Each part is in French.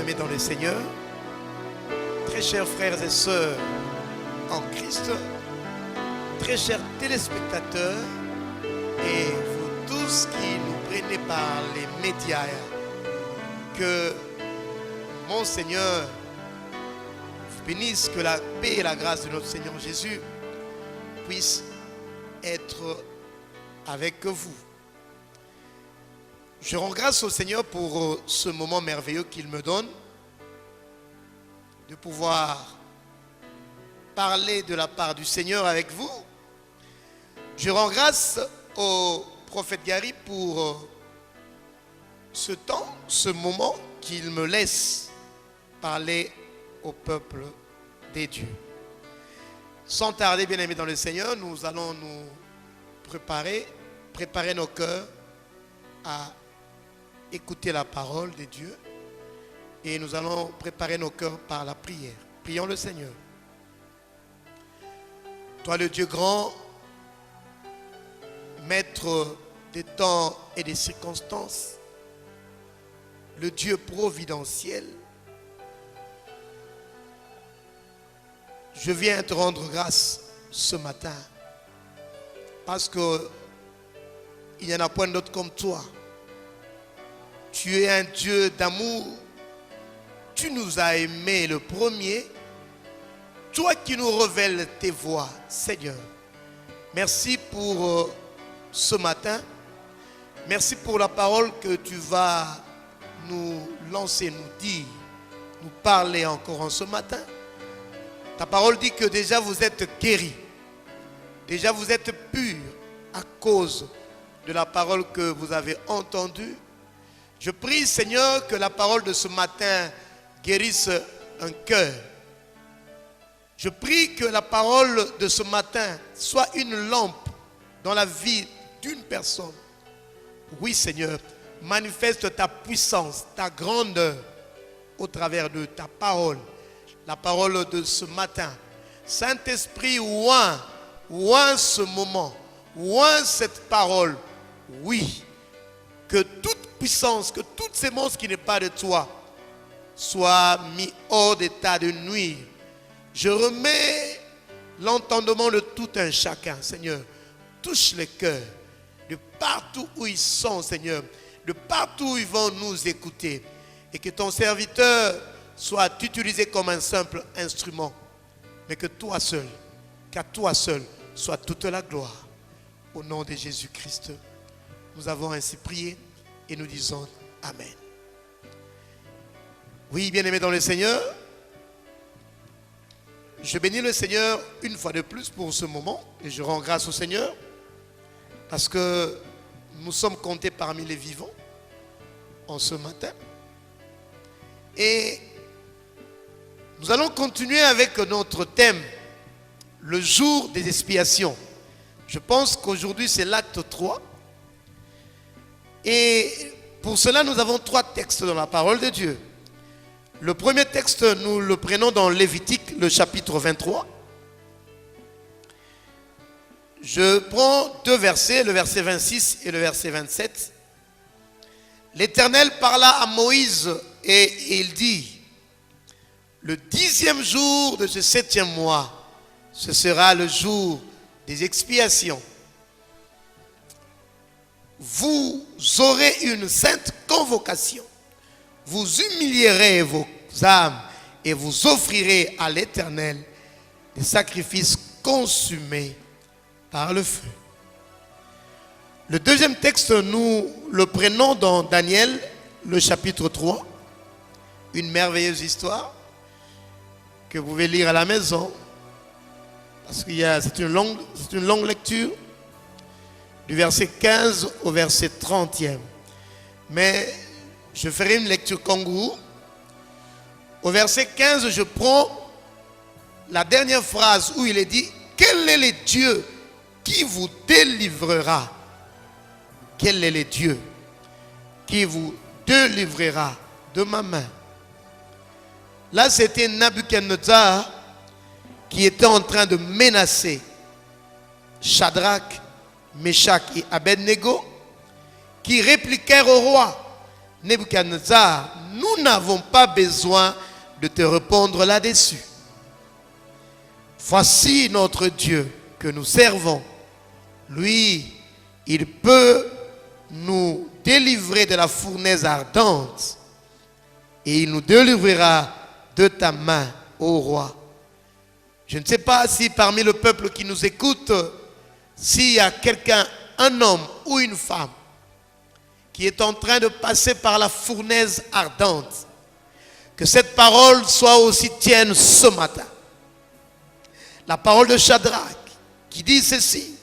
bien-aimés dans le Seigneur, très chers frères et sœurs en Christ, très chers téléspectateurs et vous tous qui nous prenez par les médias, que mon Seigneur vous bénisse, que la paix et la grâce de notre Seigneur Jésus puissent être avec vous. Je rends grâce au Seigneur pour ce moment merveilleux qu'il me donne de pouvoir parler de la part du Seigneur avec vous. Je rends grâce au prophète Gary pour ce temps, ce moment qu'il me laisse parler au peuple des dieux. Sans tarder, bien-aimés dans le Seigneur, nous allons nous préparer nos cœurs à écouter la parole de Dieu et nous allons préparer nos cœurs par la prière. Prions le Seigneur. Toi le Dieu grand, maître des temps et des circonstances, le Dieu providentiel, je viens te rendre grâce ce matin parce que il n'y en a point d'autre comme toi. Tu es un Dieu d'amour. Tu nous as aimés le premier. Toi qui nous révèles tes voies, Seigneur. Merci pour ce matin. Merci pour la parole que tu vas nous lancer, nous dire, nous parler encore en ce matin. Ta parole dit que déjà vous êtes guéris. Déjà vous êtes purs à cause de la parole que vous avez entendue. Je prie, Seigneur, que la parole de ce matin guérisse un cœur. Je prie que la parole de ce matin soit une lampe dans la vie d'une personne. Oui, Seigneur, manifeste ta puissance, ta grandeur au travers de ta parole. La parole de ce matin. Saint-Esprit, oint ce moment, oint cette parole. Oui, que toute puissance, que toutes ces monstres qui n'est pas de toi soient mis hors d'état de nuire. Je remets l'entendement de tout un chacun, Seigneur. Touche les cœurs de partout où ils sont, Seigneur, de partout où ils vont nous écouter. Et que ton serviteur soit utilisé comme un simple instrument. Mais que toi seul, qu'à toi seul soit toute la gloire. Au nom de Jésus-Christ, nous avons ainsi prié. Et nous disons Amen. Oui, bien-aimés dans le Seigneur, je bénis le Seigneur une fois de plus pour ce moment. Et je rends grâce au Seigneur parce que nous sommes comptés parmi les vivants en ce matin. Et nous allons continuer avec notre thème, le jour des expiations. Je pense qu'aujourd'hui c'est l'acte 3. Et pour cela, nous avons 3 textes dans la parole de Dieu. Le premier texte, nous le prenons dans Lévitique, le chapitre 23. Je prends 2 versets, le verset 26 et le verset 27. L'Éternel parla à Moïse et il dit, le 10e jour de ce 7e mois, ce sera le jour des expiations. Vous aurez une sainte convocation. Vous humilierez vos âmes et vous offrirez à l'Éternel des sacrifices consumés par le feu. Le deuxième texte, nous le prenons dans Daniel, le chapitre 3. Une merveilleuse histoire que vous pouvez lire à la maison. Parce que c'est une longue lecture. Du verset 15 au verset 30e. Mais je ferai une lecture kangourou. Au verset 15, je prends la dernière phrase où il est dit, quel est le Dieu qui vous délivrera? Quel est le Dieu qui vous délivrera de ma main? Là, c'était Nabuchodonosor qui était en train de menacer Shadrach, Meshach et Abednego, qui répliquèrent au roi. Nebuchadnezzar, nous n'avons pas besoin de te répondre là-dessus. Voici notre Dieu que nous servons. Lui, il peut nous délivrer de la fournaise ardente et il nous délivrera de ta main, ô roi. Je ne sais pas si parmi le peuple qui nous écoute, s'il y a quelqu'un, un homme ou une femme, qui est en train de passer par la fournaise ardente, que cette parole soit aussi tienne ce matin. La parole de Shadrach qui dit ceci: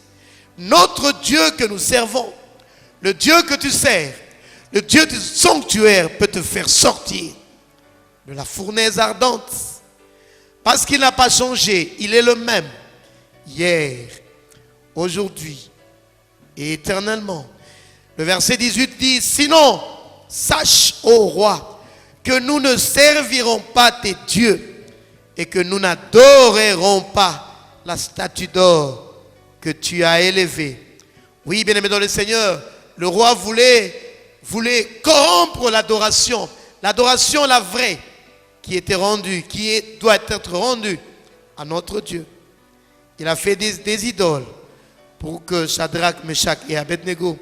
notre Dieu que nous servons, le Dieu que tu sers, le Dieu du sanctuaire peut te faire sortir de la fournaise ardente. Parce qu'il n'a pas changé, il est le même hier, aujourd'hui et éternellement. Le verset 18 dit: sinon, sache, ô roi, que nous ne servirons pas tes dieux et que nous n'adorerons pas la statue d'or que tu as élevée. Oui, bien-aimé dans le Seigneur, le roi voulait corrompre l'adoration, la vraie, qui était rendue, doit être rendue à notre Dieu. Il a fait des idoles pour que Shadrach, Meshach et Abednego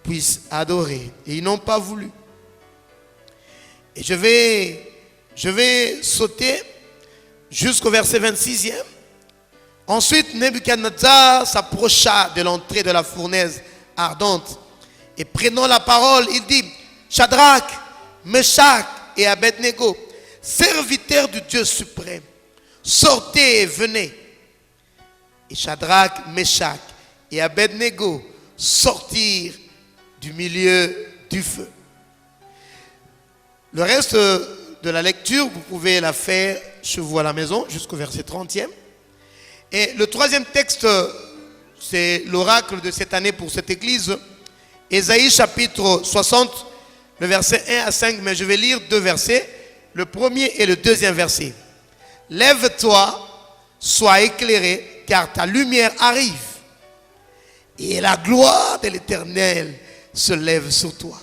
puissent adorer. Et ils n'ont pas voulu. Et je vais sauter jusqu'au verset 26e. Ensuite, Nebuchadnezzar s'approcha de l'entrée de la fournaise ardente. Et prenant la parole, il dit: Shadrach, Meshach et Abednego, serviteurs du Dieu suprême, sortez et venez. Et Shadrach, Meshach et Abednego sortirent du milieu du feu. Le reste de la lecture, vous pouvez la faire chez vous à la maison jusqu'au verset 30e. Et le troisième texte, c'est l'oracle de cette année pour cette église. Ésaïe chapitre 60, le verset 1 à 5, mais je vais lire deux versets, le premier et le deuxième verset. Lève-toi, sois éclairé, car ta lumière arrive, et la gloire de l'Éternel se lève sur toi.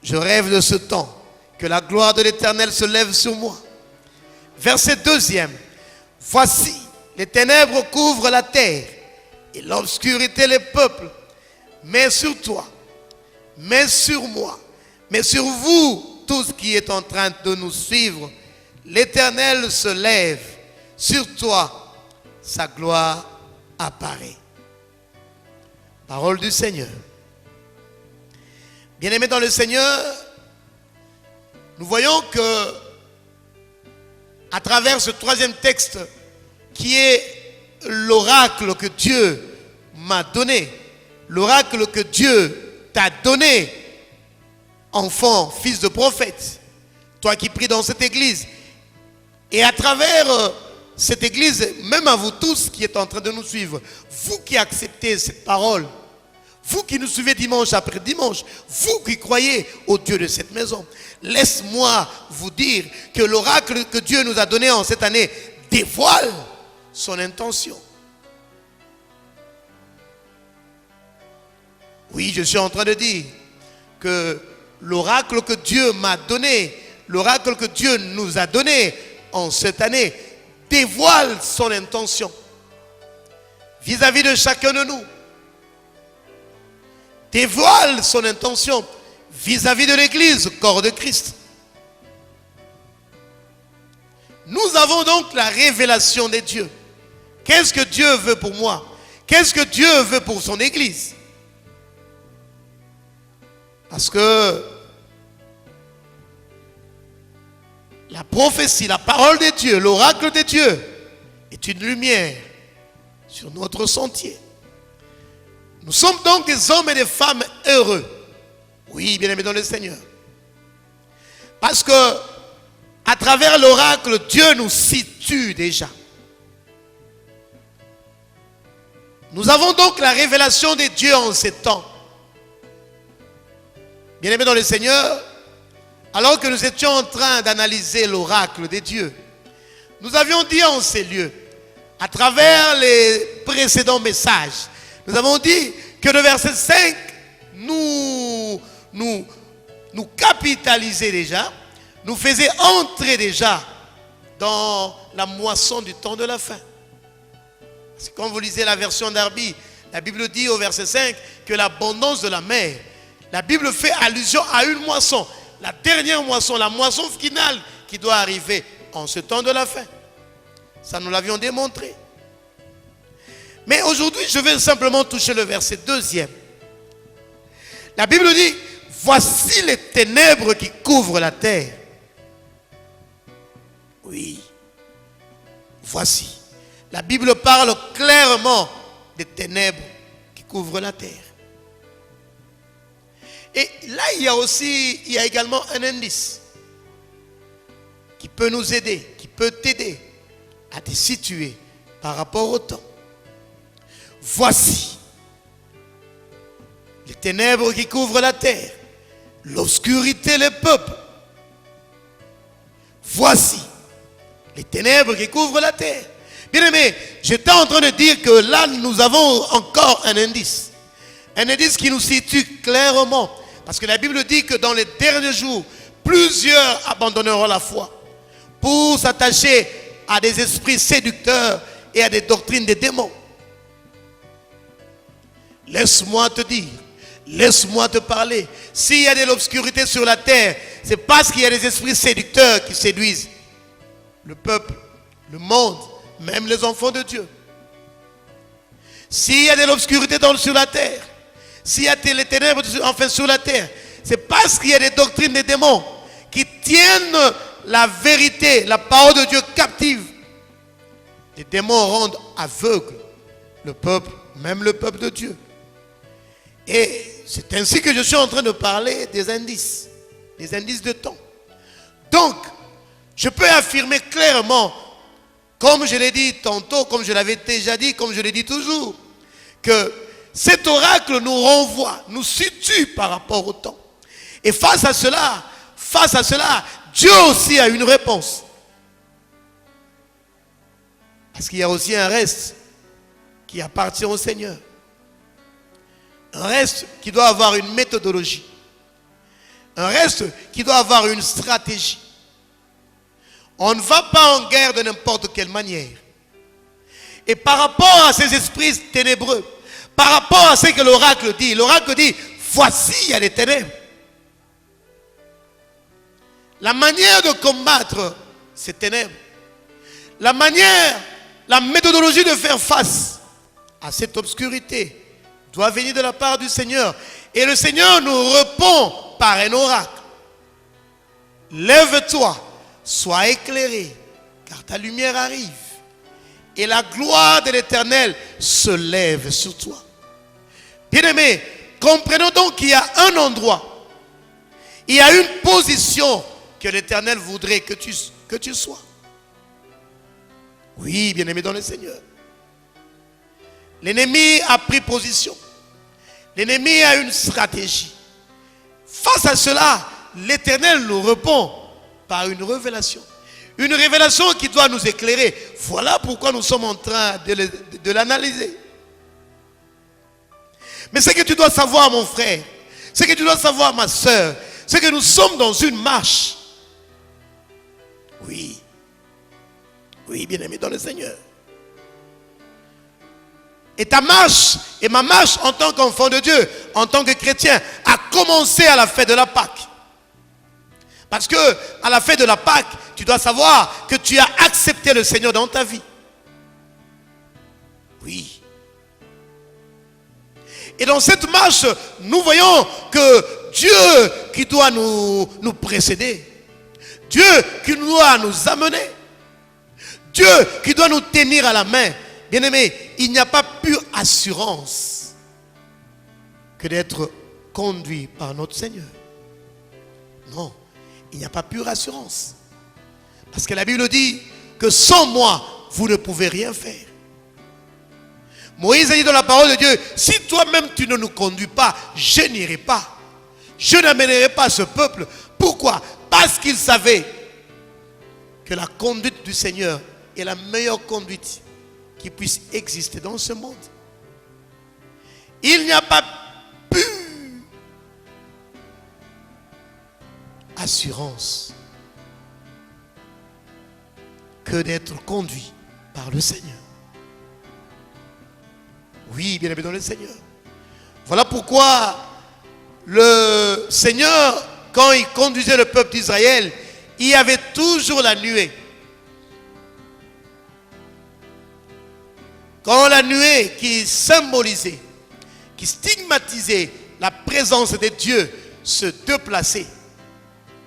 Je rêve de ce temps, que la gloire de l'Éternel se lève sur moi. Verset deuxième. Voici, les ténèbres couvrent la terre, et l'obscurité les peuples. Mais sur toi, mais sur moi, mais sur vous, tous qui êtes en train de nous suivre, l'Éternel se lève. Sur toi, sa gloire apparaît. Parole du Seigneur. Bien-aimés dans le Seigneur, nous voyons que à travers ce troisième texte qui est l'oracle que Dieu m'a donné, l'oracle que Dieu t'a donné, enfant, fils de prophète, toi qui pries dans cette église, et à travers cette église, même à vous tous qui êtes en train de nous suivre, vous qui acceptez cette parole, vous qui nous suivez dimanche après dimanche, vous qui croyez au Dieu de cette maison, laisse-moi vous dire que l'oracle que Dieu nous a donné en cette année dévoile son intention. Oui, je suis en train de dire que l'oracle que Dieu m'a donné, l'oracle que Dieu nous a donné en cette année, dévoile son intention vis-à-vis de chacun de nous. Dévoile son intention vis-à-vis de l'Église, corps de Christ. Nous avons donc la révélation de Dieu. Qu'est-ce que Dieu veut pour moi? Qu'est-ce que Dieu veut pour son Église? Parce que la prophétie, la parole de Dieu, l'oracle de Dieu est une lumière sur notre sentier. Nous sommes donc des hommes et des femmes heureux. Oui, bien-aimés dans le Seigneur. Parce que à travers l'oracle, Dieu nous situe déjà. Nous avons donc la révélation de Dieu en ces temps. Bien-aimés dans le Seigneur, alors que nous étions en train d'analyser l'oracle de Dieu, nous avions dit en ces lieux, à travers les précédents messages, nous avons dit que le verset 5 nous nous capitaliser déjà, nous faisait entrer déjà dans la moisson du temps de la fin. Parce que quand vous lisez la version d'Arby, la Bible dit au verset 5 que l'abondance de la mer, la Bible fait allusion à une moisson, la dernière moisson, la moisson finale qui doit arriver en ce temps de la fin. Ça, nous l'avions démontré. Mais aujourd'hui, je vais simplement toucher le verset 2e. La Bible dit, voici les ténèbres qui couvrent la terre. Oui, voici. La Bible parle clairement des ténèbres qui couvrent la terre. Et là, il y a également un indice qui peut nous aider, qui peut t'aider à te situer par rapport au temps. Voici les ténèbres qui couvrent la terre, l'obscurité les peuples. Voici les ténèbres qui couvrent la terre. Bien aimé, j'étais en train de dire que là, nous avons encore un indice. Un indice qui nous situe clairement. Parce que la Bible dit que dans les derniers jours, plusieurs abandonneront la foi pour s'attacher à des esprits séducteurs et à des doctrines des démons. Laisse-moi te dire, laisse-moi te parler. S'il y a de l'obscurité sur la terre, c'est parce qu'il y a des esprits séducteurs qui séduisent le peuple, le monde, même les enfants de Dieu. S'il y a de l'obscurité sur la terre, s'il y a les ténèbres enfin sur la terre, c'est parce qu'il y a des doctrines des démons qui tiennent la vérité, la parole de Dieu captive. Les démons rendent aveugle le peuple, même le peuple de Dieu. Et c'est ainsi que je suis en train de parler des indices de temps. Donc, je peux affirmer clairement, comme je l'ai dit tantôt, comme je l'avais déjà dit, comme je l'ai dit toujours, que cet oracle nous renvoie, nous situe par rapport au temps. Et face à cela, Dieu aussi a une réponse. Parce qu'il y a aussi un reste qui appartient au Seigneur. Un reste qui doit avoir une méthodologie. Un reste qui doit avoir une stratégie. On ne va pas en guerre de n'importe quelle manière. Et par rapport à ces esprits ténébreux, par rapport à ce que l'oracle dit, voici il y a les ténèbres. La manière de combattre ces ténèbres, la méthodologie de faire face à cette obscurité doit venir de la part du Seigneur. Et le Seigneur nous répond par un oracle. Lève-toi, sois éclairé, car ta lumière arrive. Et la gloire de l'Éternel se lève sur toi. Bien-aimés, comprenons donc qu'il y a un endroit, il y a une position que l'Éternel voudrait que tu sois. Oui, bien-aimés dans le Seigneur. L'ennemi a pris position. L'ennemi a une stratégie. Face à cela, l'Éternel nous répond par une révélation. Une révélation qui doit nous éclairer. Voilà pourquoi nous sommes en train de l'analyser. Mais ce que tu dois savoir, mon frère, ce que tu dois savoir, ma soeur, c'est que nous sommes dans une marche. Oui. Oui, bien-aimé dans le Seigneur. Et ta marche, et ma marche en tant qu'enfant de Dieu, en tant que chrétien, a commencé à la fête de la Pâque. Parce que à la fête de la Pâque, tu dois savoir que tu as accepté le Seigneur dans ta vie. Oui. Et dans cette marche, nous voyons que Dieu qui doit nous précéder, Dieu qui doit nous amener, Dieu qui doit nous tenir à la main. Bien-aimé, il n'y a pas pure assurance que d'être conduit par notre Seigneur. Non, il n'y a pas pure assurance. Parce que la Bible dit que sans moi, vous ne pouvez rien faire. Moïse a dit dans la parole de Dieu, si toi-même tu ne nous conduis pas, je n'irai pas. Je n'amènerai pas ce peuple. Pourquoi? Parce qu'il savait que la conduite du Seigneur est la meilleure conduite qui puisse exister dans ce monde. Il n'y a pas pu assurance que d'être conduit par le Seigneur. Oui, bien aimé dans le Seigneur. Voilà pourquoi le Seigneur, quand il conduisait le peuple d'Israël, il y avait toujours la nuée. Quand la nuée qui symbolisait, qui stigmatisait la présence de Dieu se déplaçait,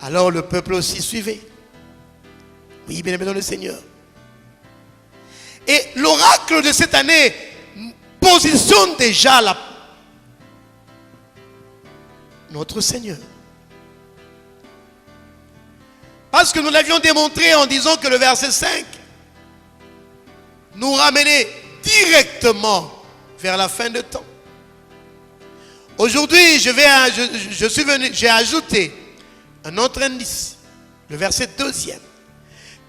alors le peuple aussi suivait. Oui, bien aimé dans le Seigneur. Et l'oracle de cette année positionne déjà notre Seigneur. Parce que nous l'avions démontré en disant que le verset 5 nous ramenait directement vers la fin de temps. Aujourd'hui, j'ai ajouté un autre indice, le verset 2e.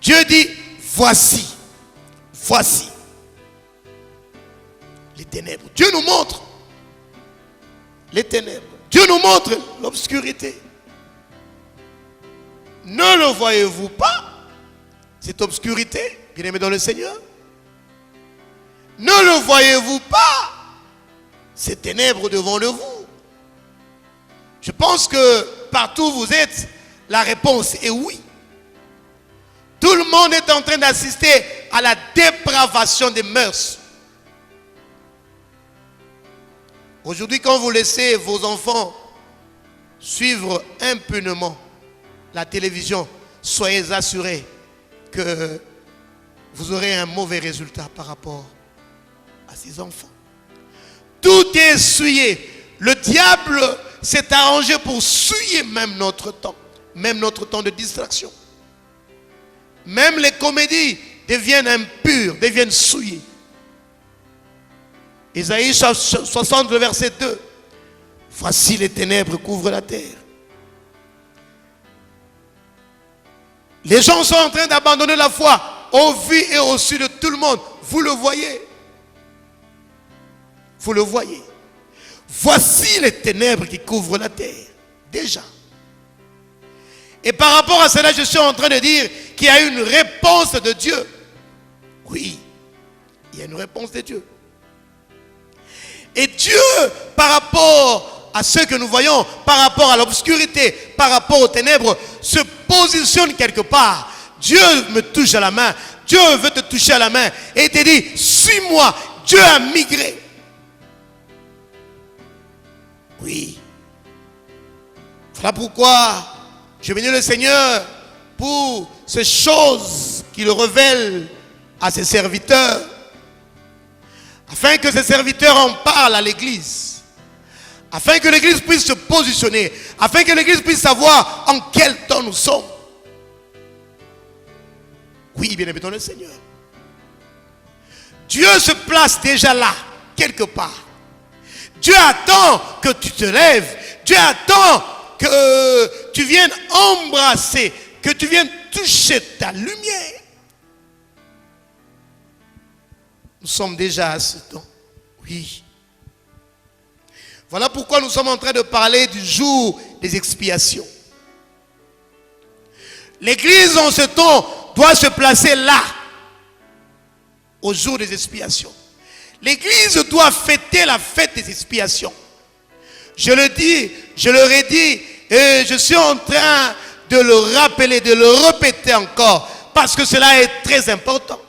Dieu dit, voici les ténèbres. Dieu nous montre les ténèbres. Dieu nous montre l'obscurité. Ne le voyez-vous pas, cette obscurité, bien aimé dans le Seigneur? Ne le voyez-vous pas, ces ténèbres devant le vous? Je pense que partout où vous êtes, la réponse est oui. Tout le monde est en train d'assister à la dépravation des mœurs. Aujourd'hui, quand vous laissez vos enfants suivre impunément la télévision, soyez assurés que vous aurez un mauvais résultat par rapport à ces enfants. Tout est souillé. Le diable s'est arrangé pour souiller même notre temps de distraction. Même les comédies deviennent impures, deviennent souillées. Isaïe 60, le verset 2. Voici les ténèbres couvrent la terre. Les gens sont en train d'abandonner la foi au vu et au su de tout le monde. Vous le voyez. Vous le voyez. Voici les ténèbres qui couvrent la terre. Déjà. Et par rapport à cela, je suis en train de dire qu'il y a une réponse de Dieu. Oui, il y a une réponse de Dieu. Et Dieu, par rapport à ce que nous voyons, par rapport à l'obscurité, par rapport aux ténèbres, se positionne quelque part. Dieu me touche à la main. Dieu veut te toucher à la main. Et il te dit, suis-moi. Dieu a migré. Oui. Voilà pourquoi je bénis le Seigneur pour ces choses qu'il révèle à ses serviteurs, afin que ses serviteurs en parlent à l'Église, afin que l'Église puisse se positionner, afin que l'Église puisse savoir en quel temps nous sommes. Oui, bien aimé dans le Seigneur. Dieu se place déjà là, quelque part. Dieu attend que tu te lèves. Dieu attend que tu viennes embrasser, que tu viennes toucher ta lumière. Nous sommes déjà à ce temps. Oui. Voilà pourquoi nous sommes en train de parler du jour des expiations. L'Église en ce temps doit se placer là, au jour des expiations. L'Église doit fêter la fête des expiations. Je le dis, je le redis, et je suis en train de le rappeler, de le répéter encore, parce que cela est très important.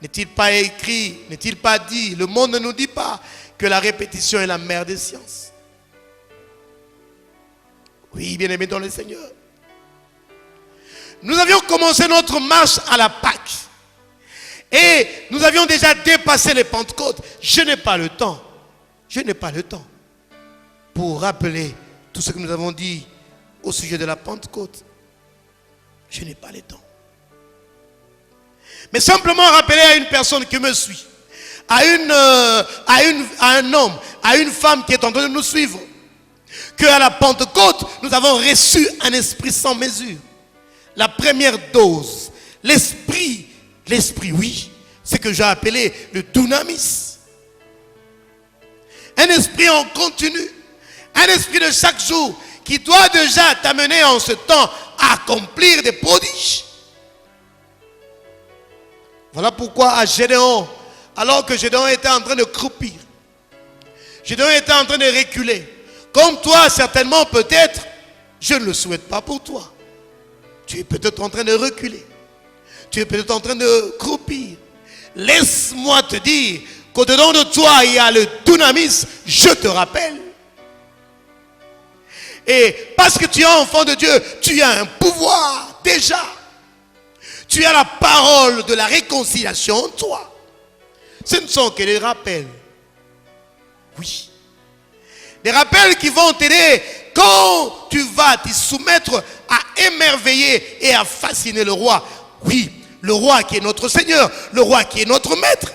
N'est-il pas écrit, n'est-il pas dit, le monde ne nous dit pas que la répétition est la mère des sciences. Oui, bien aimé dans le Seigneur. Nous avions commencé notre marche à la Pâque. Et nous avions déjà dépassé les Pentecôtes. Je n'ai pas le temps. Je n'ai pas le temps pour rappeler tout ce que nous avons dit au sujet de la Pentecôte. Je n'ai pas le temps. Mais simplement rappeler à une personne qui me suit, à un homme, à une femme qui est en train de nous suivre, qu'à la Pentecôte, nous avons reçu un esprit sans mesure. La première dose, l'esprit, oui, c'est que j'ai appelé le dunamis. Un esprit en continu, Un esprit de chaque jour qui doit déjà t'amener en ce temps à accomplir des prodiges. Voilà pourquoi à Gédéon, alors que Gédéon était en train de croupir, Gédéon était en train de reculer. Comme toi, certainement, peut-être, je ne le souhaite pas pour toi. Tu es peut-être en train de reculer. Tu es peut-être en train de croupir. Laisse-moi te dire qu'au-dedans de toi, il y a le dunamis, je te rappelle. Et parce que tu es enfant de Dieu, tu as un pouvoir déjà. Tu as la parole de la réconciliation en toi. Ce ne sont que des rappels. Oui. Des rappels qui vont t'aider quand tu vas t'y soumettre à émerveiller et à fasciner le roi. Oui, le roi qui est notre Seigneur, le roi qui est notre maître.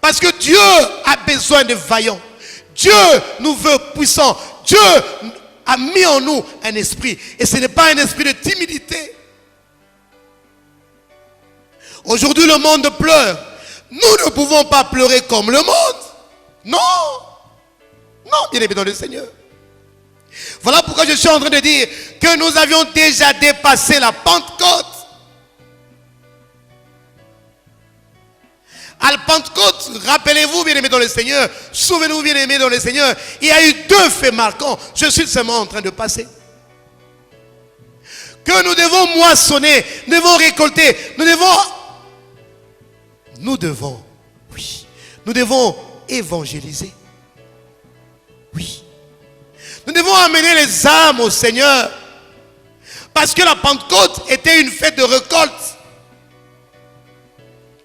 Parce que Dieu a besoin de vaillants. Dieu nous veut puissants. Dieu a mis en nous un esprit. Et ce n'est pas un esprit de timidité. Aujourd'hui, le monde pleure. Nous ne pouvons pas pleurer comme le monde. Non. Non, bien aimé dans le Seigneur. Voilà pourquoi je suis en train de dire que nous avions déjà dépassé la Pentecôte. À la Pentecôte, rappelez-vous, bien aimé dans le Seigneur, souvenez-vous, bien aimé dans le Seigneur, il y a eu deux faits marquants. Je suis seulement en train de passer. Que nous devons moissonner, nous devons récolter, nous devons évangéliser. Oui. Nous devons amener les âmes au Seigneur. Parce que la Pentecôte était une fête de récolte.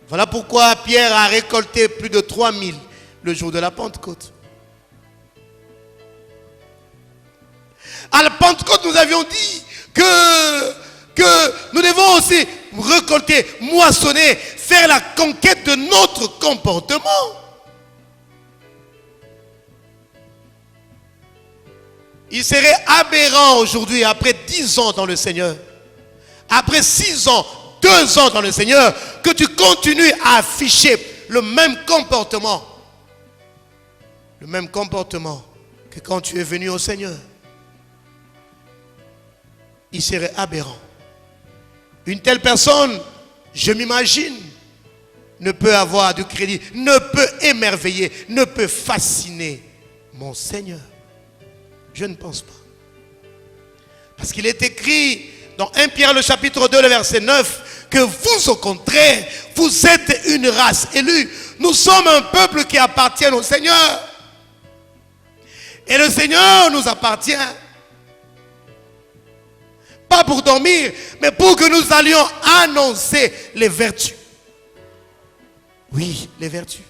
Voilà pourquoi Pierre a récolté plus de 3000 le jour de la Pentecôte. À la Pentecôte, nous avions dit que nous devons aussi récolter, moissonner, faire la conquête de notre comportement. Il serait aberrant aujourd'hui, après 10 ans dans le Seigneur, après 6 ans, 2 ans dans le Seigneur, que tu continues à afficher le même comportement. Le même comportement que quand tu es venu au Seigneur. Il serait aberrant. Une telle personne, je m'imagine, ne peut avoir de crédit, ne peut émerveiller, ne peut fasciner mon Seigneur. Je ne pense pas. Parce qu'il est écrit dans 1 Pierre le chapitre 2, le verset 9, que vous au contraire, vous êtes une race élue. Nous sommes un peuple qui appartient au Seigneur. Et le Seigneur nous appartient. Pas pour dormir, mais pour que nous allions annoncer les vertus. Oui, les vertus.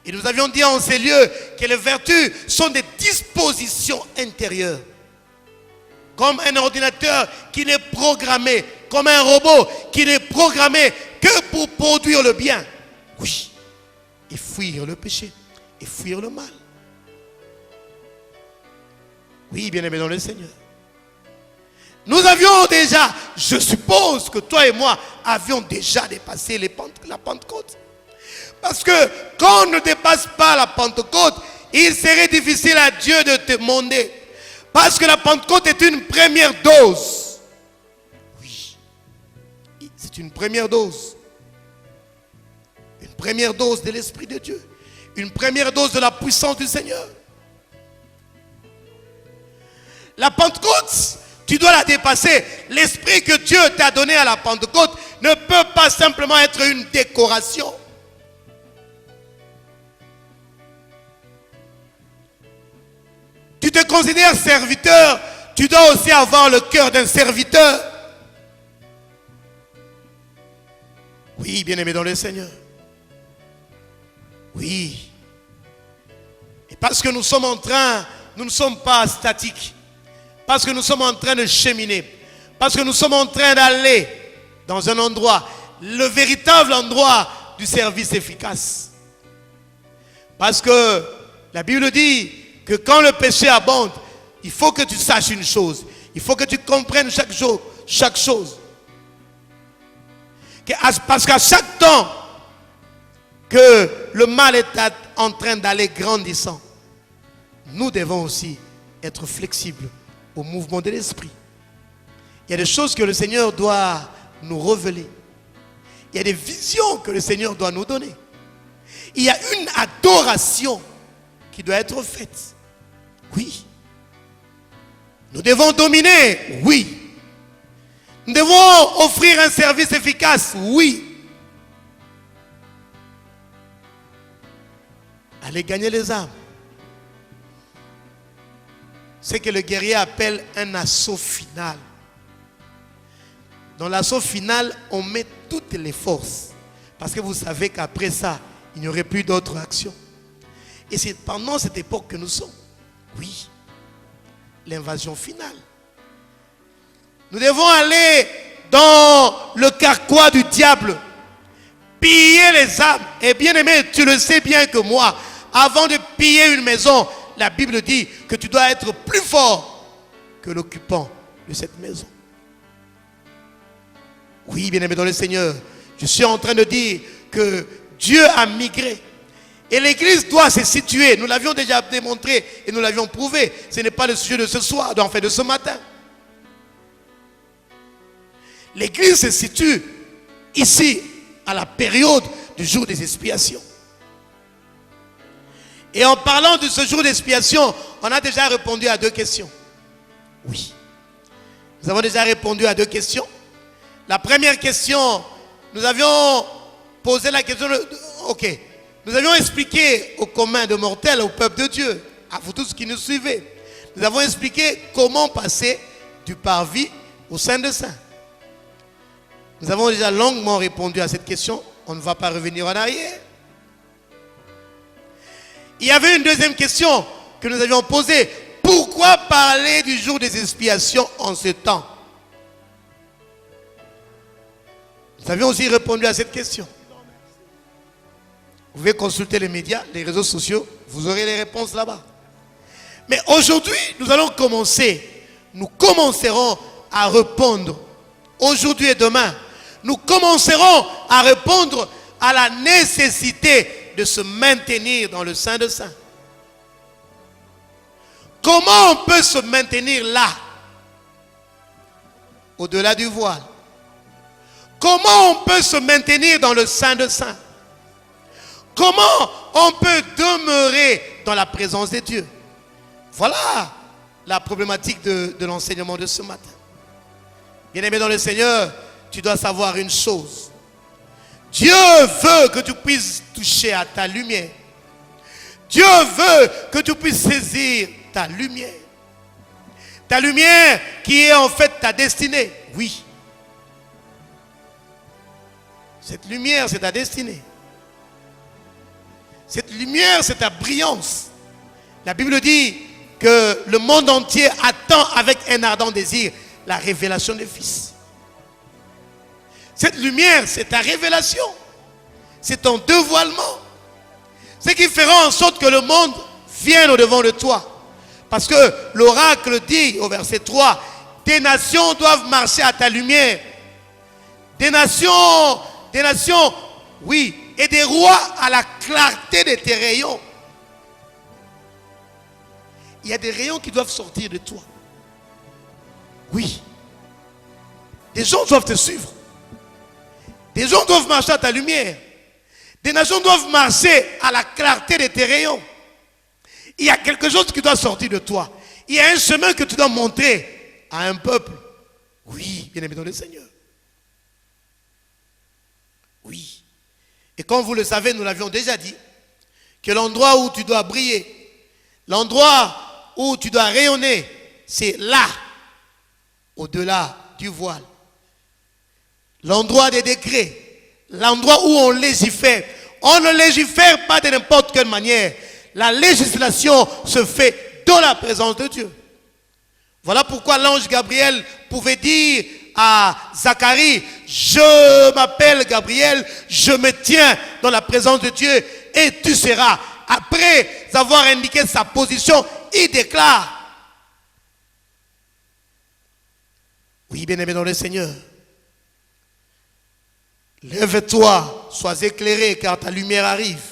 Et nous avions dit en ces lieux que les vertus sont des dispositions intérieures. Comme un ordinateur qui n'est programmé, comme un robot qui n'est programmé que pour produire le bien. Oui, et fuir le péché, et fuir le mal. Oui, bien-aimés dans le Seigneur. Nous avions déjà, je suppose que toi et moi avions déjà dépassé la Pentecôte. Parce que quand on ne dépasse pas la Pentecôte, il serait difficile à Dieu de te demander. Parce que la Pentecôte est une première dose. Oui, c'est une première dose. Une première dose de l'Esprit de Dieu. Une première dose de la puissance du Seigneur. La Pentecôte, tu dois la dépasser. L'Esprit que Dieu t'a donné à la Pentecôte ne peut pas simplement être une décoration. Tu te considères serviteur, tu dois aussi avoir le cœur d'un serviteur. Oui, bien-aimé dans le Seigneur. Oui. Et parce que nous sommes en train, nous ne sommes pas statiques. Parce que nous sommes en train de cheminer. Parce que nous sommes en train d'aller dans un endroit, le véritable endroit du service efficace. Parce que la Bible dit que quand le péché abonde, il faut que tu saches une chose. Il faut que tu comprennes chaque chose. Parce qu'à chaque temps que le mal est en train d'aller grandissant, nous devons aussi être flexibles au mouvement de l'esprit. Il y a des choses que le Seigneur doit nous révéler. Il y a des visions que le Seigneur doit nous donner. Il y a une adoration qui doit être faite. Oui. Nous devons dominer. Oui. Nous devons offrir un service efficace. Oui. Aller gagner les âmes. C'est que le guerrier appelle un assaut final. Dans l'assaut final, on met toutes les forces. Parce que vous savez qu'après ça, il n'y aurait plus d'autres actions. Et c'est pendant cette époque que nous sommes. Oui. L'invasion finale. Nous devons aller dans le carquois du diable. Piller les âmes. Et bien aimé, tu le sais bien que moi, avant de piller une maison, la Bible dit que tu dois être plus fort que l'occupant de cette maison. Oui, bien-aimé dans le Seigneur, je suis en train de dire que Dieu a migré. Et l'église doit se situer. Nous l'avions déjà démontré et nous l'avions prouvé. Ce n'est pas le sujet de ce soir, en fait de ce matin. L'église se situe ici, à la période du jour des expiations. Et en parlant de ce jour d'expiation, on a déjà répondu à 2 questions. Oui. Nous avons déjà répondu à 2 questions. La première question, nous avions posé la question, ok, nous avions expliqué au commun de mortels, au peuple de Dieu, à vous tous qui nous suivez, nous avons expliqué comment passer du parvis au Saint des Saints. Nous avons déjà longuement répondu à cette question, on ne va pas revenir en arrière. Il y avait une deuxième question que nous avions posée. Pourquoi parler du jour des expiations en ce temps? Nous avions aussi répondu à cette question. Vous pouvez consulter les médias, les réseaux sociaux, vous aurez les réponses là-bas. Mais aujourd'hui, nous allons commencer. Nous commencerons à répondre. Aujourd'hui et demain, nous commencerons à répondre à la nécessité de se maintenir dans le Saint des Saints. Comment on peut se maintenir là, au-delà du voile? Comment on peut se maintenir dans le Saint des Saints? Comment on peut demeurer dans la présence de Dieu? Voilà la problématique de l'enseignement de ce matin. Bien-aimé dans le Seigneur, tu dois savoir une chose. Dieu veut que tu puisses toucher à ta lumière. Dieu veut que tu puisses saisir ta lumière. Ta lumière qui est en fait ta destinée. Oui. Cette lumière, c'est ta destinée. Cette lumière, c'est ta brillance. La Bible dit que le monde entier attend avec un ardent désir la révélation du Fils. Cette lumière, c'est ta révélation. C'est ton dévoilement. Ce qui fera en sorte que le monde vienne au-devant de toi. Parce que l'oracle dit au verset 3, des nations doivent marcher à ta lumière. Des nations, oui, et des rois à la clarté de tes rayons. Il y a des rayons qui doivent sortir de toi. Oui. Des gens doivent te suivre. Des gens doivent marcher à ta lumière. Des nations doivent marcher à la clarté de tes rayons. Il y a quelque chose qui doit sortir de toi. Il y a un chemin que tu dois montrer à un peuple. Oui, bien aimé dans le Seigneur. Oui. Et comme vous le savez, nous l'avions déjà dit, que l'endroit où tu dois briller, l'endroit où tu dois rayonner, c'est là, au-delà du voile. L'endroit des décrets, l'endroit où on légifère. On ne légifère pas de n'importe quelle manière. La législation se fait dans la présence de Dieu. Voilà pourquoi l'ange Gabriel pouvait dire à Zacharie, je m'appelle Gabriel, je me tiens dans la présence de Dieu et tu seras. Après avoir indiqué sa position, il déclare. Oui, bien-aimé dans le Seigneur. Lève-toi, sois éclairé car ta lumière arrive.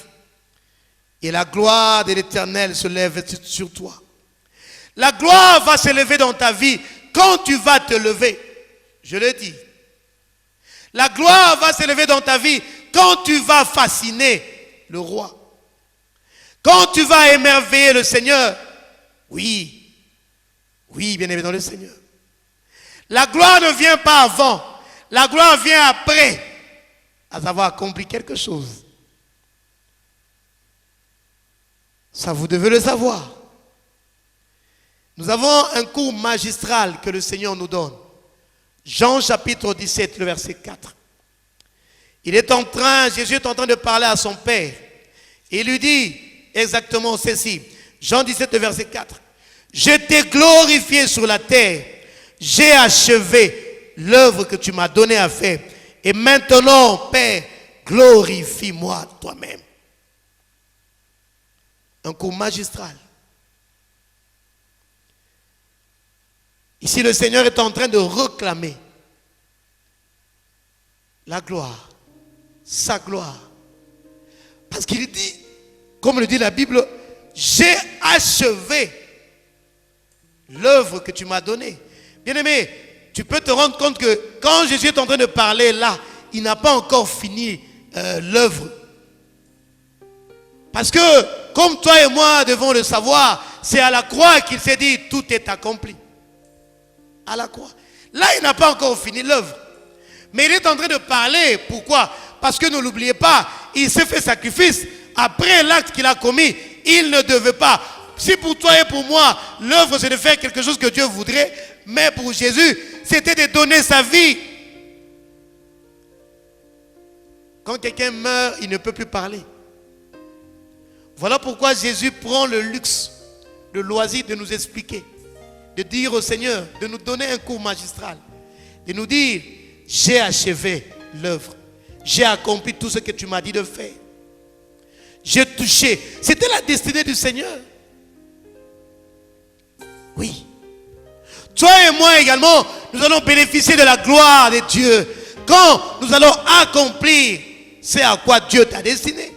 Et la gloire de l'Éternel se lève sur toi. La gloire va se lever dans ta vie quand tu vas te lever. Je le dis. La gloire va se lever dans ta vie quand tu vas fasciner le roi. Quand tu vas émerveiller le Seigneur. Oui. Oui, bien aimé dans le Seigneur. La gloire ne vient pas avant. La gloire vient après avoir accompli quelque chose. Ça, vous devez le savoir. Nous avons un cours magistral que le Seigneur nous donne. Jean chapitre 17, le verset 4. Jésus est en train de parler à son Père. Il lui dit exactement ceci. Jean 17, le verset 4. Je t'ai glorifié sur la terre. J'ai achevé l'œuvre que tu m'as donnée à faire. Et maintenant, Père, glorifie-moi toi-même. Un cours magistral. Ici, le Seigneur est en train de réclamer la gloire, sa gloire. Parce qu'il dit, comme le dit la Bible, j'ai achevé l'œuvre que tu m'as donnée. Bien-aimé, tu peux te rendre compte que quand Jésus est en train de parler là, il n'a pas encore fini l'œuvre. Parce que, comme toi et moi devons le savoir, c'est à la croix qu'il s'est dit, tout est accompli. À la croix. Là, il n'a pas encore fini l'œuvre. Mais il est en train de parler. Pourquoi? Parce que ne l'oubliez pas, il s'est fait sacrifice. Après l'acte qu'il a commis, il ne devait pas. Si pour toi et pour moi, l'œuvre c'est de faire quelque chose que Dieu voudrait, mais pour Jésus, c'était de donner sa vie. Quand quelqu'un meurt, il ne peut plus parler. Voilà pourquoi Jésus prend le luxe, le loisir de nous expliquer, de dire au Seigneur, de nous donner un cours magistral, de nous dire, j'ai achevé l'œuvre, j'ai accompli tout ce que tu m'as dit de faire. J'ai touché. C'était la destinée du Seigneur. Oui. Toi et moi également, nous allons bénéficier de la gloire de Dieu quand nous allons accomplir ce à quoi Dieu t'a destiné.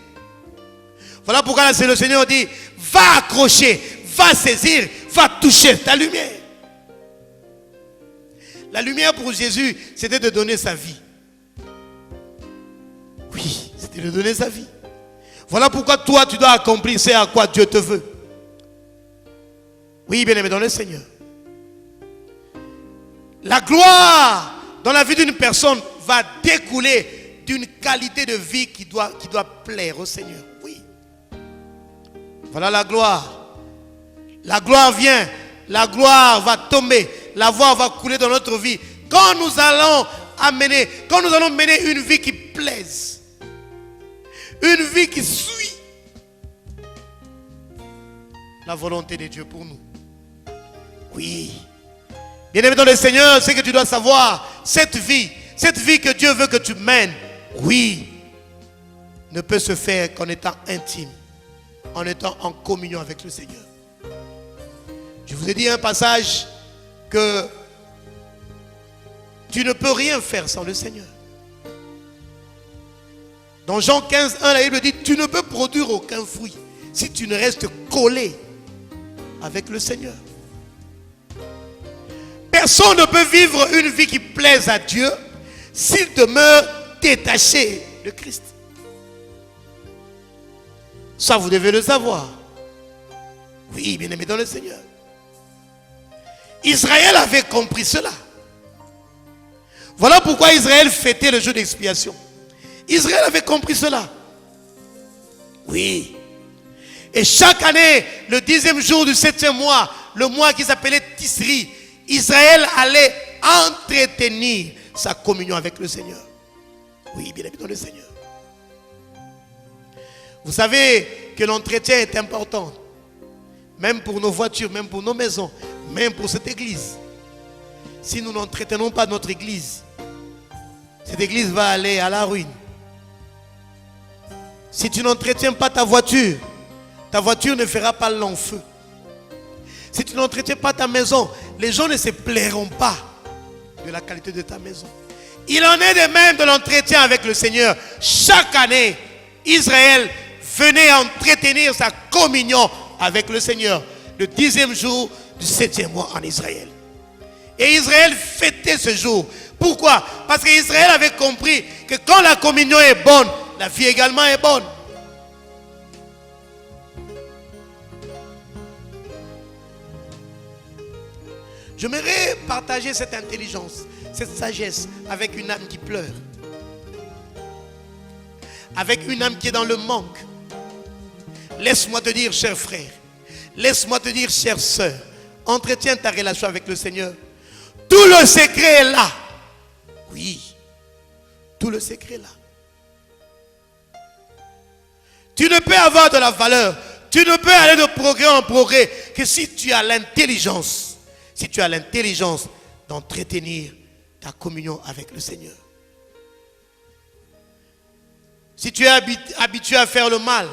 Voilà pourquoi là, c'est le Seigneur dit, va accrocher, va saisir, va toucher ta lumière. La lumière pour Jésus, c'était de donner sa vie. Oui, c'était de donner sa vie. Voilà pourquoi toi, tu dois accomplir ce à quoi Dieu te veut. Oui, bien aimé dans le Seigneur. La gloire dans la vie d'une personne va découler d'une qualité de vie qui doit plaire au Seigneur. Oui. Voilà la gloire. La gloire vient. La gloire va tomber. La gloire va couler dans notre vie. Quand nous allons mener une vie qui plaise. Une vie qui suit la volonté de Dieu pour nous. Oui. Bien-aimé dans le Seigneur, c'est que tu dois savoir, cette vie que Dieu veut que tu mènes, oui, ne peut se faire qu'en étant intime, en étant en communion avec le Seigneur. Je vous ai dit un passage que tu ne peux rien faire sans le Seigneur. Dans Jean 15, 1, la Bible dit, tu ne peux produire aucun fruit si tu ne restes collé avec le Seigneur. Personne ne peut vivre une vie qui plaise à Dieu s'il demeure détaché de Christ. Ça, vous devez le savoir. Oui, bien aimé dans le Seigneur. Israël avait compris cela. Voilà pourquoi Israël fêtait le jour d'expiation. Israël avait compris cela. Oui. Et chaque année, le 10e jour du 7e mois, le mois qui s'appelait Tisri, Israël allait entretenir sa communion avec le Seigneur. Oui, bien aimé dans le Seigneur. Vous savez que l'entretien est important. Même pour nos voitures, même pour nos maisons, même pour cette église. Si nous n'entretenons pas notre église, cette église va aller à la ruine. Si tu n'entretiens pas ta voiture ne fera pas long feu. Si tu n'entretiens pas ta maison, les gens ne se plairont pas de la qualité de ta maison. Il en est de même de l'entretien avec le Seigneur. Chaque année, Israël venait entretenir sa communion avec le Seigneur le 10e jour du 7e mois en Israël. Et Israël fêtait ce jour. Pourquoi? Parce qu'Israël avait compris que quand la communion est bonne, la vie également est bonne. J'aimerais partager cette intelligence, cette sagesse avec une âme qui pleure, avec une âme qui est dans le manque. Laisse-moi te dire, cher frère, laisse-moi te dire, chère sœur, entretiens ta relation avec le Seigneur. Tout le secret est là. Oui, tout le secret est là. Tu ne peux avoir de la valeur, tu ne peux aller de progrès en progrès que si tu as l'intelligence. Si tu as l'intelligence d'entretenir ta communion avec le Seigneur. Si tu es habitué à faire le mal,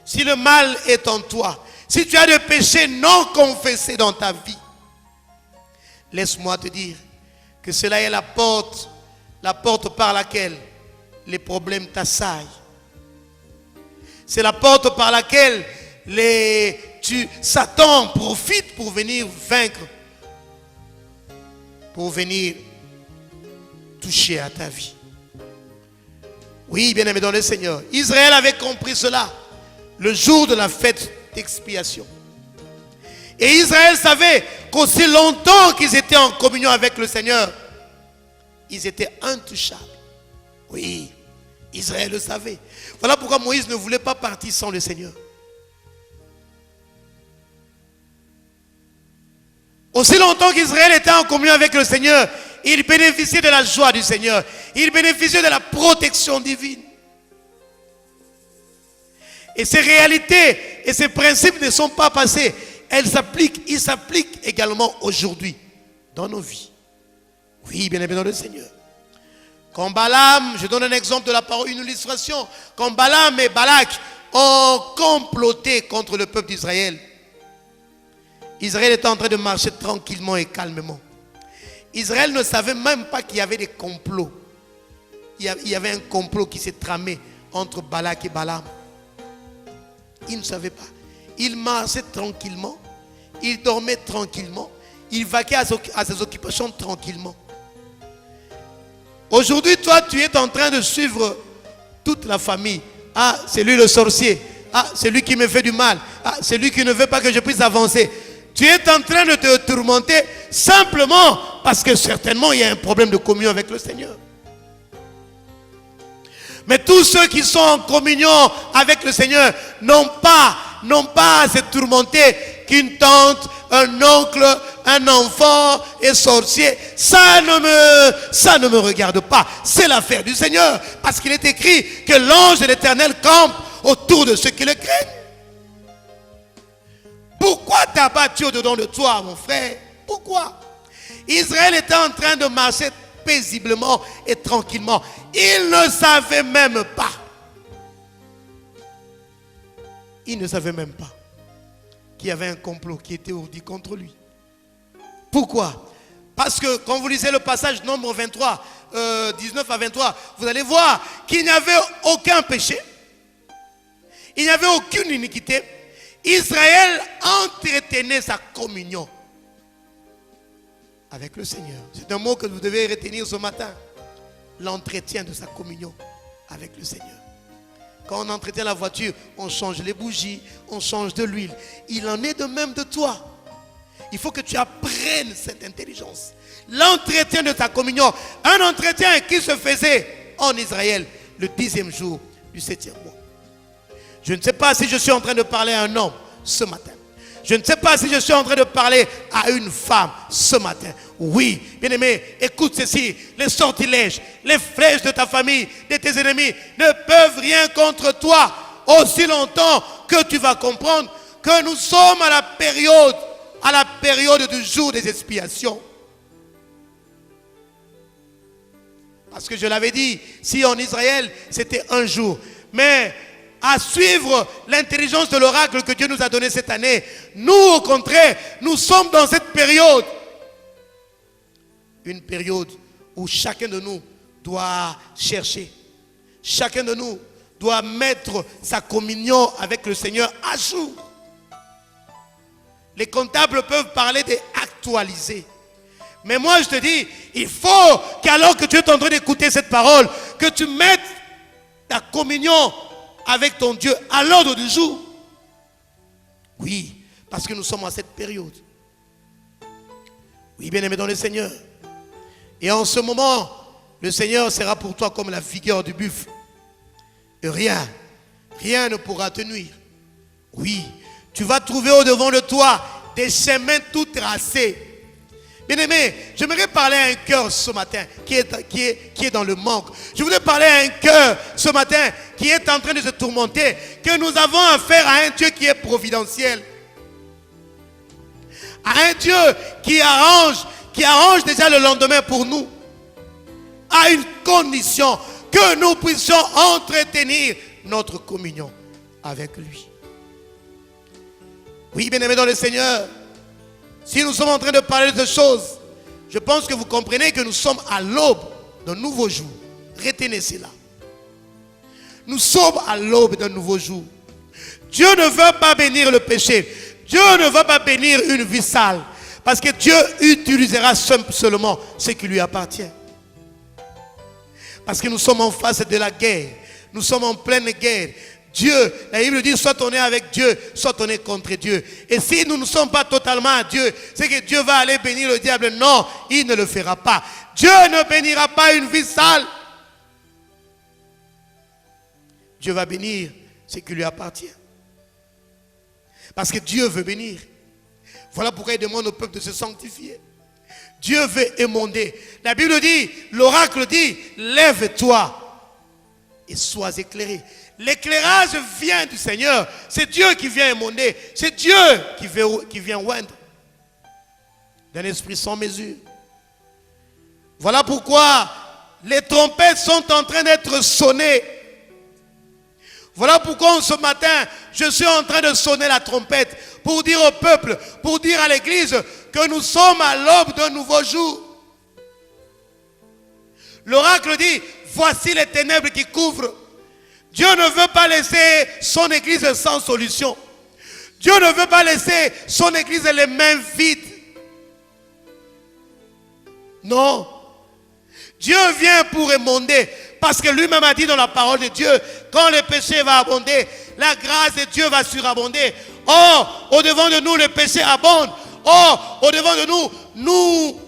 si le mal est en toi, si tu as des péchés non confessés dans ta vie, laisse-moi te dire que cela est la porte par laquelle les problèmes t'assaillent. C'est la porte par laquelle Satan profite pour venir vaincre, pour venir toucher à ta vie. Oui, bien-aimé dans le Seigneur, Israël avait compris cela le jour de la fête d'expiation. Et Israël savait qu'aussi longtemps qu'ils étaient en communion avec le Seigneur, ils étaient intouchables. Oui, Israël le savait. Voilà pourquoi Moïse ne voulait pas partir sans le Seigneur. Aussi longtemps qu'Israël était en communion avec le Seigneur, il bénéficiait de la joie du Seigneur. Il bénéficiait de la protection divine. Et ces réalités et ces principes ne sont pas passés. Ils s'appliquent également aujourd'hui dans nos vies. Oui, bien aimé dans le Seigneur. Quand Balaam, je donne un exemple de la parole, une illustration. Quand Balaam et Balak ont comploté contre le peuple d'Israël, Israël était en train de marcher tranquillement et calmement. Israël ne savait même pas qu'il y avait des complots. Il y avait un complot qui s'est tramé entre Balak et Balaam. Il ne savait pas. Il marchait tranquillement. Il dormait tranquillement. Il vaquait à ses occupations tranquillement. Aujourd'hui, toi, tu es en train de suivre toute la famille. Ah, c'est lui le sorcier. Ah, c'est lui qui me fait du mal. Ah, c'est lui qui ne veut pas que je puisse avancer. Tu es en train de te tourmenter simplement parce que certainement il y a un problème de communion avec le Seigneur. Mais tous ceux qui sont en communion avec le Seigneur n'ont pas à se tourmenter qu'une tante, un oncle, un enfant est sorcier. Ça ne me regarde pas. C'est l'affaire du Seigneur. Parce qu'il est écrit que l'ange de l'Éternel campe autour de ceux qui le craignent. Pourquoi t'abattre au-dedans de toi, mon frère? Pourquoi? Israël était en train de marcher paisiblement et tranquillement. Il ne savait même pas. Il ne savait même pas qu'il y avait un complot qui était ourdi contre lui. Pourquoi? Parce que quand vous lisez le passage Nombre 23, 19 à 23, vous allez voir qu'il n'y avait aucun péché. Il n'y avait aucune iniquité. Israël entretenait sa communion avec le Seigneur. C'est un mot que vous devez retenir ce matin. L'entretien de sa communion avec le Seigneur. Quand on entretient la voiture, on change les bougies, on change de l'huile. Il en est de même de toi. Il faut que tu apprennes cette intelligence. L'entretien de ta communion. Un entretien qui se faisait en Israël le 10e jour du 7e mois. Je ne sais pas si je suis en train de parler à un homme ce matin. Je ne sais pas si je suis en train de parler à une femme ce matin. Oui, bien-aimé, écoute ceci. Les sortilèges, les flèches de ta famille, de tes ennemis ne peuvent rien contre toi aussi longtemps que tu vas comprendre que nous sommes à la période du jour des expiations. Parce que je l'avais dit, si en Israël c'était un jour, mais à suivre l'intelligence de l'oracle que Dieu nous a donné cette année, nous au contraire, nous sommes dans cette période. Une période où chacun de nous doit chercher. Chacun de nous doit mettre sa communion avec le Seigneur à jour. Les comptables peuvent parler d'actualiser. Mais moi je te dis, il faut qu'alors que tu es en train d'écouter cette parole, que tu mettes ta communion avec ton Dieu à l'ordre du jour. Oui, parce que nous sommes en cette période. Oui, bien-aimé dans le Seigneur. Et en ce moment, le Seigneur sera pour toi comme la vigueur du buffle. Et rien ne pourra te nuire. Oui, tu vas trouver au-devant de toi des chemins tout tracés. Bien-aimé, j'aimerais parler à un cœur ce matin qui est dans le manque. Je voudrais parler à un cœur ce matin qui est en train de se tourmenter, que nous avons affaire à un Dieu qui est providentiel. À un Dieu qui arrange déjà le lendemain pour nous. À une condition, que nous puissions entretenir notre communion avec lui. Oui, bien-aimé dans le Seigneur, si nous sommes en train de parler de ces choses, je pense que vous comprenez que nous sommes à l'aube d'un nouveau jour. Retenez cela. Nous sommes à l'aube d'un nouveau jour. Dieu ne veut pas bénir le péché. Dieu ne veut pas bénir une vie sale. Parce que Dieu utilisera seulement ce qui lui appartient. Parce que nous sommes en face de la guerre. Nous sommes en pleine guerre. Dieu, la Bible dit, soit on est avec Dieu, soit on est contre Dieu. Et si nous ne sommes pas totalement à Dieu, c'est que Dieu va aller bénir le diable. Non, il ne le fera pas. Dieu ne bénira pas une vie sale. Dieu va bénir ce qui lui appartient. Parce que Dieu veut bénir. Voilà pourquoi il demande au peuple de se sanctifier. Dieu veut émonder. La Bible dit, l'oracle dit, lève-toi et sois éclairé. L'éclairage vient du Seigneur. C'est Dieu qui vient émonder. C'est Dieu qui vient oindre. D'un esprit sans mesure. Voilà pourquoi les trompettes sont en train d'être sonnées. Voilà pourquoi ce matin, je suis en train de sonner la trompette pour dire au peuple, pour dire à l'église que nous sommes à l'aube d'un nouveau jour. L'oracle dit, voici les ténèbres qui couvrent. Dieu ne veut pas laisser son église sans solution. Dieu ne veut pas laisser son église les mains vides. Non. Dieu vient pour émonder. Parce que lui-même a dit dans la parole de Dieu, quand le péché va abonder, la grâce de Dieu va surabonder. Or, au-devant de nous, le péché abonde. Or, au-devant de nous,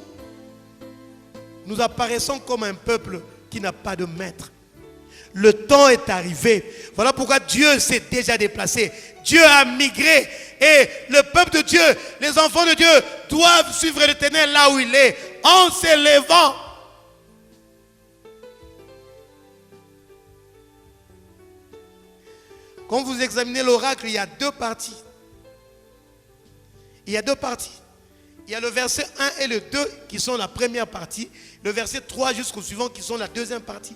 nous apparaissons comme un peuple qui n'a pas de maître. Le temps est arrivé. Voilà pourquoi Dieu s'est déjà déplacé. Dieu a migré. Et le peuple de Dieu, les enfants de Dieu, doivent suivre l'Éternel là où il est, en s'élevant. Quand vous examinez l'oracle, il y a deux parties. Il y a deux parties. Il y a le verset 1 et le 2 qui sont la première partie. Le verset 3 jusqu'au suivant qui sont la deuxième partie.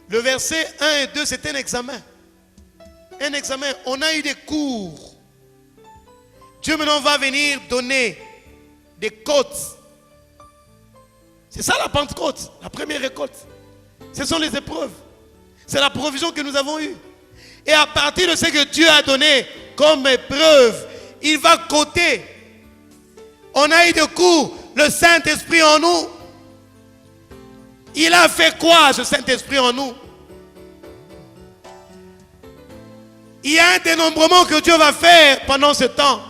Le verset 1 et 2, c'est un examen. Un examen. On a eu des cours. Dieu maintenant va venir donner des côtes. C'est ça la Pentecôte, la première récolte. Ce sont les épreuves. C'est la provision que nous avons eue. Et à partir de ce que Dieu a donné comme épreuve, il va côté. On a eu de cours, le Saint-Esprit en nous. Il a fait quoi, ce Saint-Esprit en nous? Il y a un dénombrement que Dieu va faire pendant ce temps.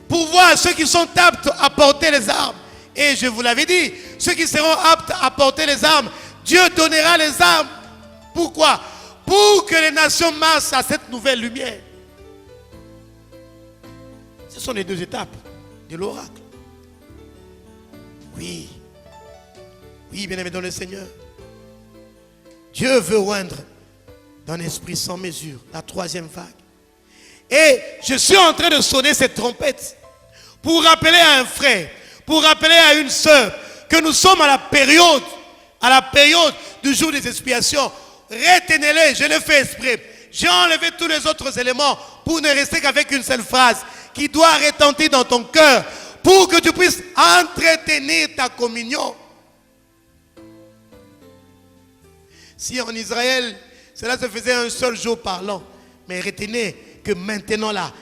Pour voir ceux qui sont aptes à porter les armes. Et je vous l'avais dit, ceux qui seront aptes à porter les armes, Dieu donnera les armes. Pourquoi? Pour que les nations marchent à cette nouvelle lumière. Ce sont les deux étapes de l'oracle. Oui. Oui, bien-aimé dans le Seigneur. Dieu veut oindre d'un esprit sans mesure la troisième vague. Et je suis en train de sonner cette trompette pour rappeler à un frère, pour rappeler à une sœur que nous sommes à la période du jour des expiations. Retenez-les, je l'ai fait exprès. J'ai enlevé tous les autres éléments pour ne rester qu'avec une seule phrase qui doit retentir dans ton cœur pour que tu puisses entretenir ta communion. Si en Israël, Cela se faisait un seul jour par l'an. Mais retenez que maintenant là,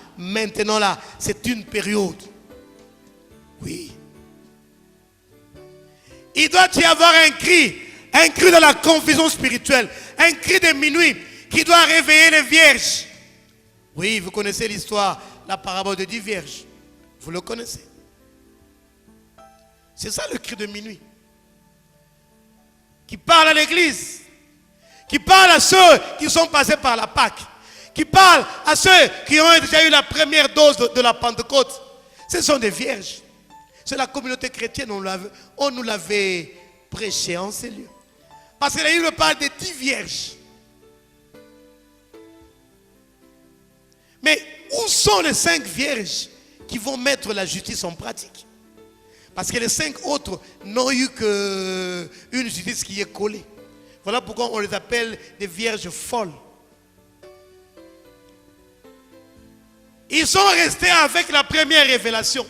c'est une période. Oui. Il doit y avoir un cri dans la confusion spirituelle, un cri de minuit qui doit réveiller les vierges. Oui, vous connaissez l'histoire, la parabole de 10 vierges. Vous le connaissez. C'est ça le cri de minuit. Qui parle à l'église, qui parle à ceux qui sont passés par la Pâque, qui parle à ceux qui ont déjà eu la première dose de la Pentecôte. Ce sont des vierges. C'est la communauté chrétienne, on nous l'avait prêché en ces lieux. Parce que la Bible parle de 10 vierges. Mais où sont les 5 vierges qui vont mettre la justice en pratique? Parce que les 5 autres n'ont eu qu'une justice qui est collée. Voilà pourquoi on les appelle des vierges folles. Ils sont restés avec la première révélation.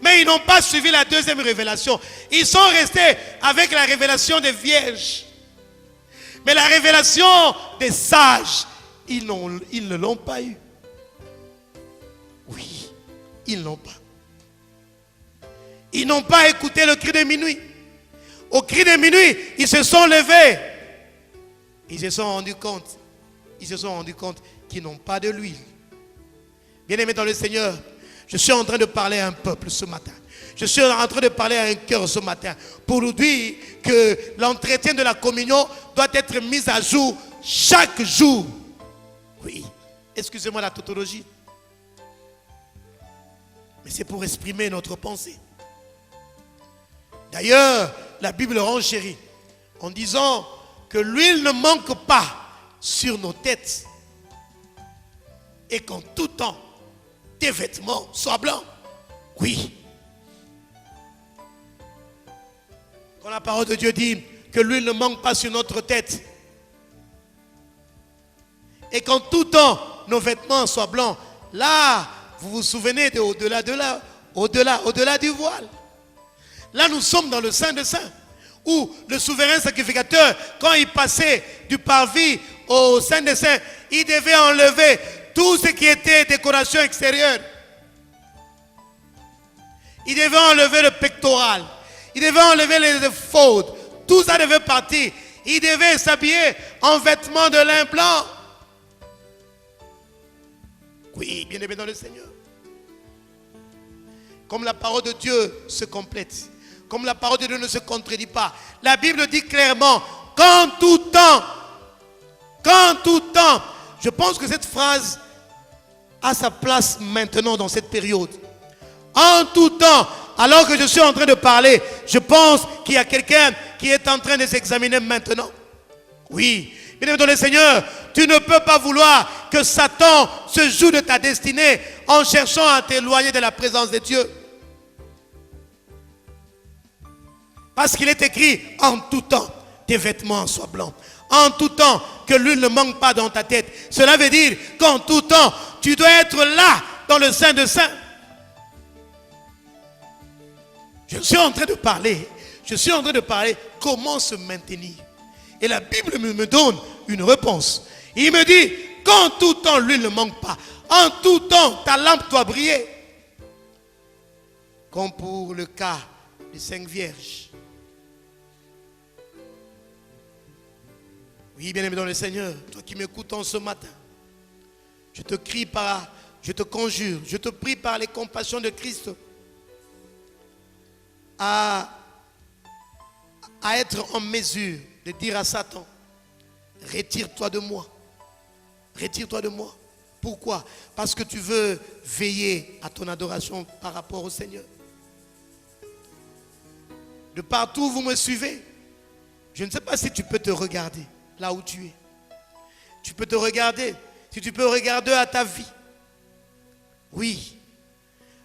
Mais ils n'ont pas suivi la deuxième révélation. Ils sont restés avec la révélation des vierges. Mais la révélation des sages, ils ne l'ont pas eu. Oui, ils n'ont pas. Ils n'ont pas écouté le cri de minuit. Au cri de minuit, ils se sont levés. Ils se sont rendus compte. Ils se sont rendus compte qu'ils n'ont pas de l'huile. Bien-aimés dans le Seigneur, je suis en train de parler à un peuple ce matin. Je suis en train de parler à un cœur ce matin pour nous dire que l'entretien de la communion doit être mis à jour chaque jour. Oui, excusez-moi la tautologie. Mais c'est pour exprimer notre pensée. D'ailleurs, la Bible renchérit en disant que l'huile ne manque pas sur nos têtes et qu'en tout temps, tes vêtements soient blancs. Oui. Quand la parole de Dieu dit que l'huile ne manque pas sur notre tête et qu'en tout temps, nos vêtements soient blancs, là, vous vous souvenez de au-delà du voile. Là, nous sommes dans le Saint des Saints, où le souverain sacrificateur, quand il passait du parvis au Saint des Saints, il devait enlever tout ce qui était décoration extérieure. Il devait enlever le pectoral. Il devait enlever les épaules. Tout ça devait partir. Il devait s'habiller en vêtements de lin blanc. Oui, bien aimé dans le Seigneur. Comme la parole de Dieu se complète, comme la parole de Dieu ne se contredit pas, la Bible dit clairement, qu'en tout temps, je pense que cette phrase a sa place maintenant dans cette période. En tout temps, alors que je suis en train de parler, je pense qu'il y a quelqu'un qui est en train de s'examiner maintenant. Oui, bien-aimé dans le Seigneur, tu ne peux pas vouloir que Satan se joue de ta destinée en cherchant à t'éloigner de la présence de Dieu. Parce qu'il est écrit, en tout temps, tes vêtements soient blancs. En tout temps, que l'huile ne manque pas dans ta tête. Cela veut dire qu'en tout temps, tu dois être là, dans le Saint des Saints. Je suis en train de parler comment se maintenir. Et la Bible me donne une réponse. Il me dit qu'en tout temps, l'huile ne manque pas. En tout temps, ta lampe doit briller. Comme pour le cas des 5 vierges. Oui, bien-aimé dans le Seigneur, toi qui m'écoutes en ce matin, je te conjure, je te prie par les compassions de Christ à être en mesure de dire à Satan, retire-toi de moi. Retire-toi de moi. Pourquoi? Parce que tu veux veiller à ton adoration par rapport au Seigneur. De partout, vous me suivez. Je ne sais pas si tu peux te regarder là où tu es. Tu peux te regarder. Si tu peux regarder à ta vie. Oui.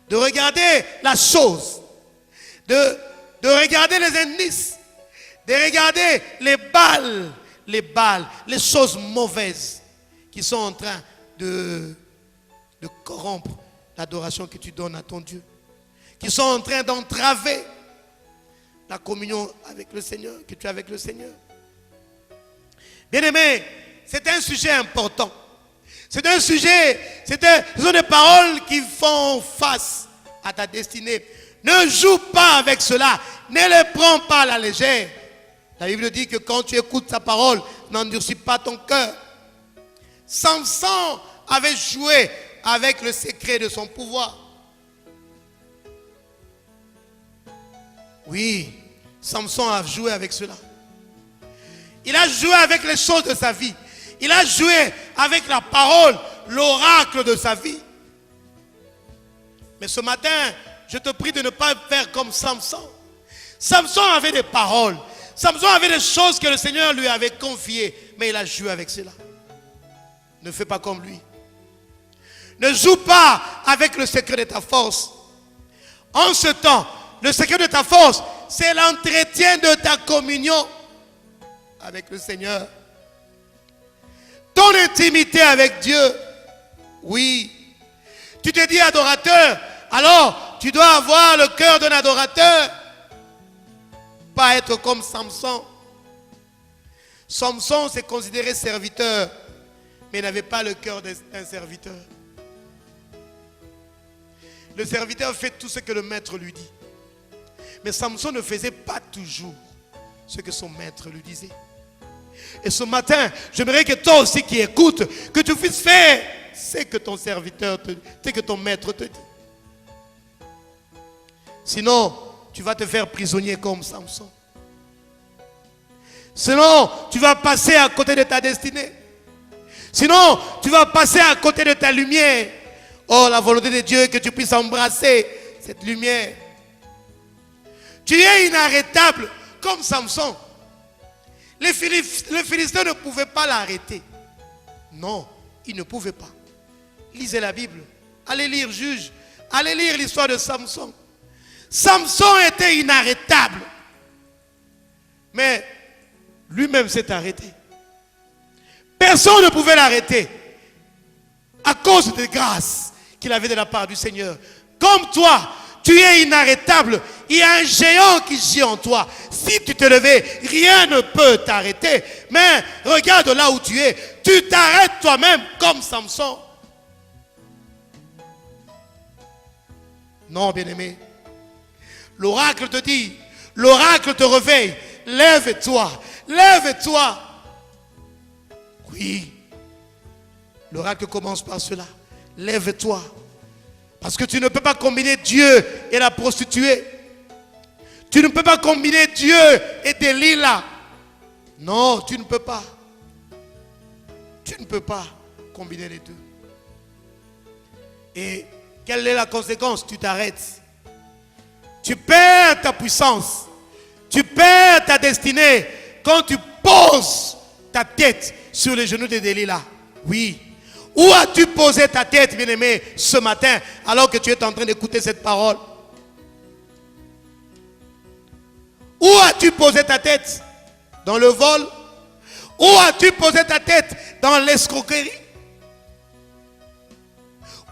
De regarder la chose. De regarder les indices. De regarder les balles, les choses mauvaises qui sont en train de corrompre l'adoration que tu donnes à ton Dieu. Qui sont en train d'entraver la communion avec le Seigneur, que tu as avec le Seigneur. Bien-aimé, c'est un sujet important. Ce sont des paroles qui font face à ta destinée. Ne joue pas avec cela. Ne les prends pas à la légère. La Bible dit que quand tu écoutes sa parole, n'endurcis pas ton cœur. Samson avait joué avec le secret de son pouvoir. Oui, Samson a joué avec cela. Il a joué avec les choses de sa vie. Il a joué avec la parole, l'oracle de sa vie. Mais ce matin, je te prie de ne pas faire comme Samson. Samson avait des paroles. Samson avait des choses que le Seigneur lui avait confiées. Mais il a joué avec cela. Ne fais pas comme lui. Ne joue pas avec le secret de ta force. En ce temps, le secret de ta force, c'est l'entretien de ta communion avec le Seigneur. Ton intimité avec Dieu. Oui. Tu te dis adorateur. Alors, tu dois avoir le cœur d'un adorateur. Pas être comme Samson. Samson s'est considéré serviteur, mais n'avait pas le cœur d'un serviteur. Le serviteur fait tout ce que le maître lui dit. Mais Samson ne faisait pas toujours ce que son maître lui disait. Et ce matin, j'aimerais que toi aussi qui écoutes, que tu puisses faire ce que ton serviteur te dit, ce que ton maître te dit. Sinon, tu vas te faire prisonnier comme Samson. Sinon, tu vas passer à côté de ta destinée. Sinon, tu vas passer à côté de ta lumière. Oh, la volonté de Dieu est que tu puisses embrasser cette lumière. Tu es inarrêtable comme Samson. Les Philistins ne pouvaient pas l'arrêter. Non, ils ne pouvaient pas. Lisez la Bible. Allez lire Juge. Allez lire l'histoire de Samson. Samson était inarrêtable. Mais lui-même s'est arrêté. Personne ne pouvait l'arrêter. À cause des grâces qu'il avait de la part du Seigneur. Comme toi, tu es inarrêtable. Il y a un géant qui gît en toi. Si tu te levais, rien ne peut t'arrêter. Mais regarde là où tu es. Tu t'arrêtes toi-même comme Samson. Non, bien-aimé. L'oracle te dit, l'oracle te réveille. Lève-toi, lève-toi. Oui. L'oracle commence par cela. Lève-toi. Parce que tu ne peux pas combiner Dieu et la prostituée. Tu ne peux pas combiner Dieu et Delilah. Non, tu ne peux pas. Tu ne peux pas combiner les deux. Et quelle est la conséquence? Tu t'arrêtes. Tu perds ta puissance. Tu perds ta destinée quand tu poses ta tête sur les genoux de Delilah. Oui. Où as-tu posé ta tête, bien-aimé, ce matin, alors que tu es en train d'écouter cette parole? Où as-tu posé ta tête? Dans le vol? Où as-tu posé ta tête? Dans l'escroquerie?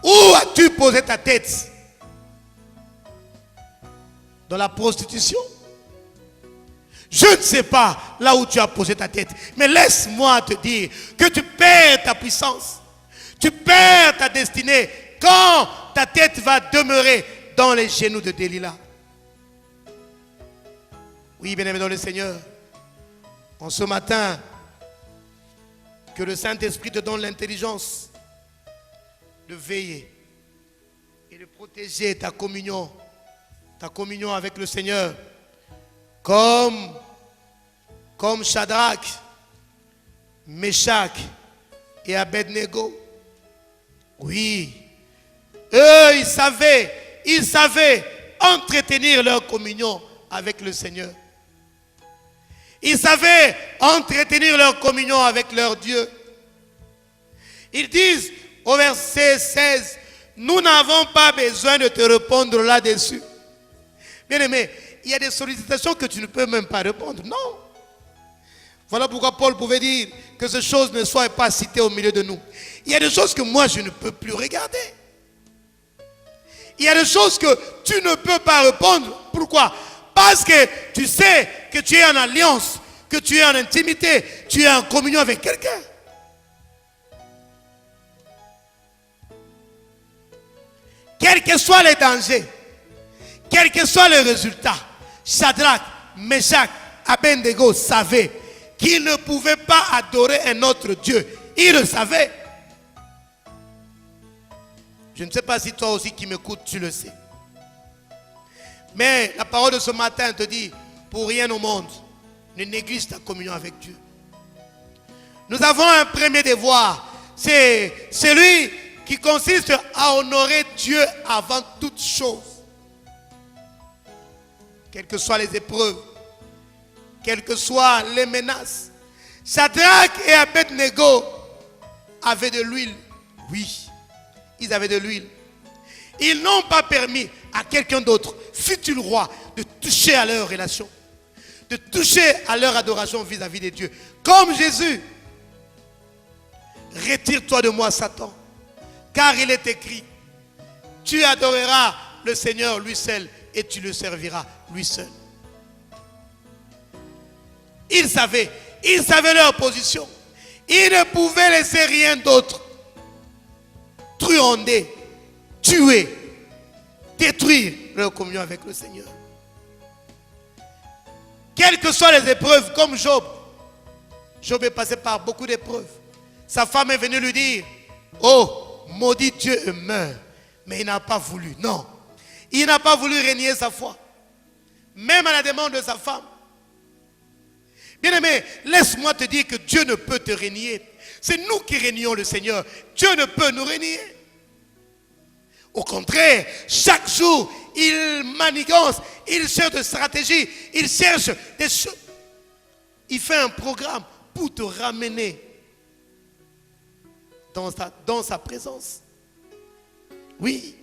Où as-tu posé ta tête? Dans la prostitution? Je ne sais pas là où tu as posé ta tête. Mais laisse-moi te dire que tu perds ta puissance. Tu perds ta destinée quand ta tête va demeurer dans les genoux de Delilah. Oui, bien-aimé dans le Seigneur, en ce matin, que le Saint-Esprit te donne l'intelligence de veiller et de protéger ta communion avec le Seigneur, comme Shadrach, Meshach et Abednego. Oui, eux, ils savaient entretenir leur communion avec le Seigneur. Ils savaient entretenir leur communion avec leur Dieu. Ils disent au verset 16, nous n'avons pas besoin de te répondre là-dessus. Bien-aimé, il y a des sollicitations que tu ne peux même pas répondre. Non. Voilà pourquoi Paul pouvait dire que ces choses ne soient pas citées au milieu de nous. Il y a des choses que moi je ne peux plus regarder. Il y a des choses que tu ne peux pas répondre. Pourquoi? Parce que tu sais que tu es en alliance, que tu es en intimité, tu es en communion avec quelqu'un. quels que soient les dangers, quels que soient les résultats, Shadrach, Meshach, Abednego savaient qu'ils ne pouvaient pas adorer un autre Dieu. Ils le savaient. Je ne sais pas si toi aussi qui m'écoutes, tu le sais. Mais la parole de ce matin te dit, pour rien au monde, ne néglige ta communion avec Dieu. Nous avons un premier devoir. C'est celui qui consiste à honorer Dieu avant toute chose. Quelles que soient les épreuves, quelles que soient les menaces. Shadrach et Abednego avaient de l'huile. Oui, ils avaient de l'huile. Ils n'ont pas permis à quelqu'un d'autre, fût-il roi, de toucher à leur relation, de toucher à leur adoration vis-à-vis de Dieu. Comme Jésus, retire-toi de moi, Satan, car il est écrit, tu adoreras le Seigneur lui seul et tu le serviras lui seul. Ils savaient leur position. Ils ne pouvaient laisser rien d'autre truander, tuer, détruire leur communion avec le Seigneur. Quelles que soient les épreuves, comme Job. Job est passé par beaucoup d'épreuves. Sa femme est venue lui dire, oh, maudit Dieu et meurt. Mais il n'a pas voulu, non. Il n'a pas voulu renier sa foi. Même à la demande de sa femme. Bien-aimé, laisse-moi te dire que Dieu ne peut te renier. C'est nous qui régnons le Seigneur. Dieu ne peut nous renier. Au contraire, chaque jour, il manigance, il cherche des stratégies, il cherche des choses. Il fait un programme pour te ramener dans sa présence. Oui.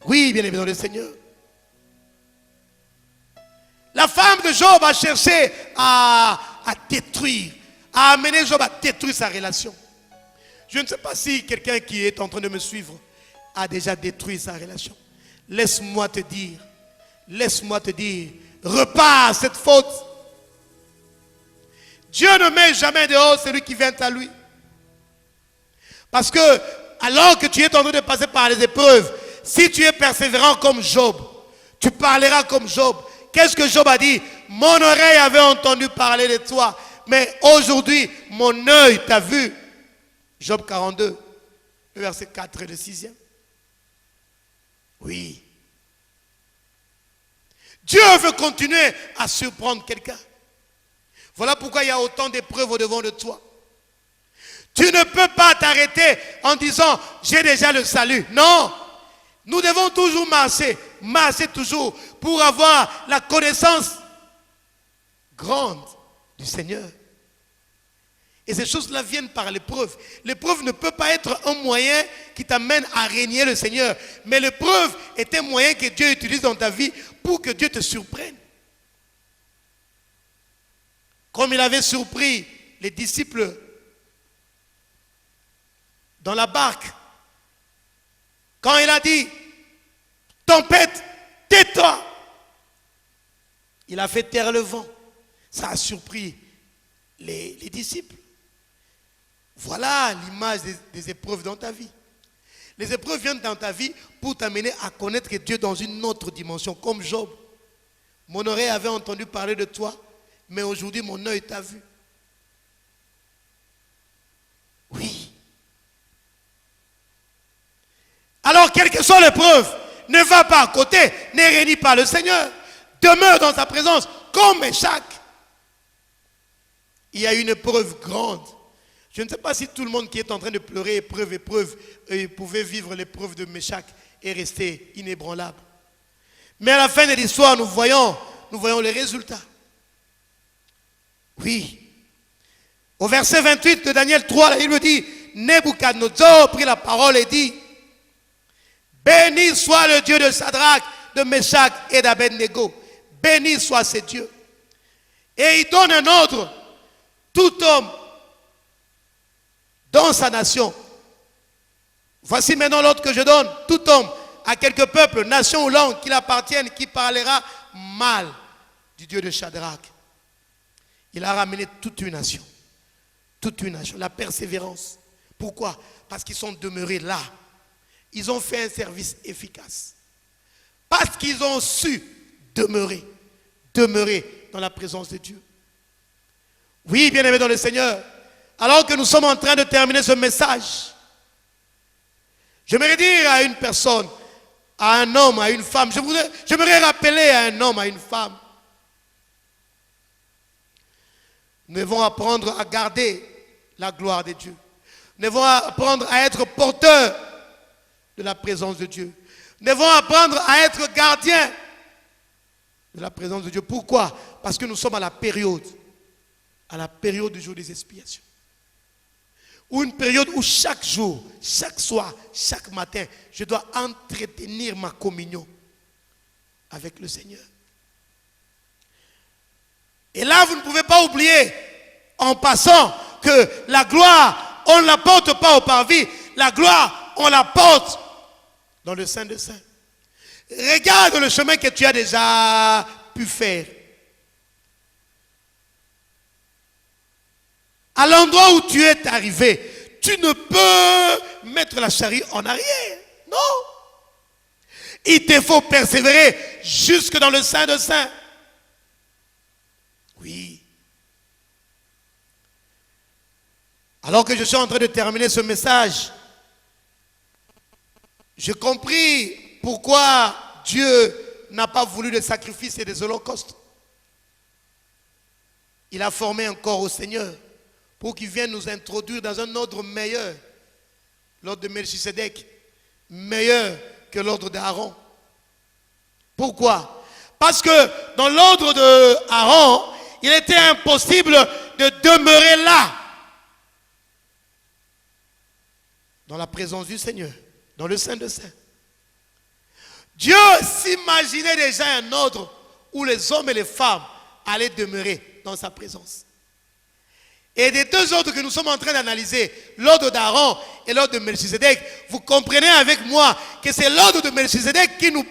Oui, bien-aimé dans le Seigneur. La femme de Job a cherché à détruire, à amener Job à détruire sa relation. Je ne sais pas si quelqu'un qui est en train de me suivre a déjà détruit sa relation. Laisse-moi te dire, repars cette faute. Dieu ne met jamais dehors celui qui vient à lui. Parce que, alors que tu es en train de passer par les épreuves, si tu es persévérant comme Job, tu parleras comme Job. Qu'est-ce que Job a dit? Mon oreille avait entendu parler de toi, mais aujourd'hui, mon œil t'a vu. Job 42, le verset 4 et le 6e. Oui. Dieu veut continuer à surprendre quelqu'un. Voilà pourquoi il y a autant d'épreuves au-devant de toi. Tu ne peux pas t'arrêter en disant, j'ai déjà le salut. Non. Nous devons toujours marcher toujours pour avoir la connaissance grande du Seigneur. Et ces choses-là viennent par l'épreuve. L'épreuve ne peut pas être un moyen qui t'amène à régner le Seigneur. Mais l'épreuve est un moyen que Dieu utilise dans ta vie pour que Dieu te surprenne. Comme il avait surpris les disciples dans la barque. Quand il a dit, tempête, tais-toi. Il a fait taire le vent. Ça a surpris les disciples. Voilà l'image des épreuves dans ta vie. Les épreuves viennent dans ta vie pour t'amener à connaître Dieu dans une autre dimension, comme Job. Mon oreille avait entendu parler de toi, mais aujourd'hui mon œil t'a vu. Oui. Alors, quelle que soit l'épreuve, ne va pas à côté, ne réunis pas le Seigneur. Demeure dans sa présence, comme Meshach. Il y a une épreuve grande. Je ne sais pas si tout le monde qui est en train de pleurer épreuve, pouvait vivre l'épreuve de Meshach et rester inébranlable. Mais à la fin de l'histoire, nous voyons les résultats. Oui. Au verset 28 de Daniel 3, la Bible dit, Nebuchadnezzar prit la parole et dit, béni soit le Dieu de Shadrach, de Meshach et d'Abednego. Béni soit ce Dieu. Et il donne un ordre. Tout homme dans sa nation. Voici maintenant l'ordre que je donne. Tout homme à quelque peuple, nation ou langue qu'il appartienne, qui parlera mal du Dieu de Shadrach. Il a ramené toute une nation. Toute une nation. La persévérance. Pourquoi? Parce qu'ils sont demeurés là. ils ont fait un service efficace. Parce qu'ils ont su demeurer dans la présence de Dieu. Oui, bien-aimés dans le Seigneur, alors que nous sommes en train de terminer ce message, j'aimerais dire à une personne, à un homme, à une femme, j'aimerais rappeler à un homme, à une femme, nous devons apprendre à garder la gloire de Dieu. Nous devons apprendre à être porteurs de la présence de Dieu. Nous devons apprendre à être gardiens de la présence de Dieu. Pourquoi? Parce que nous sommes à la période du jour des expiations. Ou une période où chaque jour, chaque soir, chaque matin, je dois entretenir ma communion avec le Seigneur. Et là, vous ne pouvez pas oublier, en passant, que la gloire, on ne la porte pas au parvis. La gloire, on la porte dans le Saint des Saints. Regarde le chemin que tu as déjà pu faire. À l'endroit où tu es arrivé, tu ne peux mettre la charrue en arrière. Non. Il te faut persévérer jusque dans le Saint des Saints. Oui. Alors que je suis en train de terminer ce message, j'ai compris pourquoi Dieu n'a pas voulu de sacrifices et des holocaustes. Il a formé un corps au Seigneur pour qu'il vienne nous introduire dans un ordre meilleur. L'ordre de Melchisedec, meilleur que l'ordre d'Aaron. Pourquoi? Parce que dans l'ordre d'Aaron, il était impossible de demeurer là, dans la présence du Seigneur, dans le Saint des Saints. Dieu s'imaginait déjà un ordre où les hommes et les femmes allaient demeurer dans sa présence. Et des deux ordres que nous sommes en train d'analyser, l'ordre d'Aaron et l'ordre de Melchisedec, vous comprenez avec moi que c'est l'ordre de Melchisedec qui me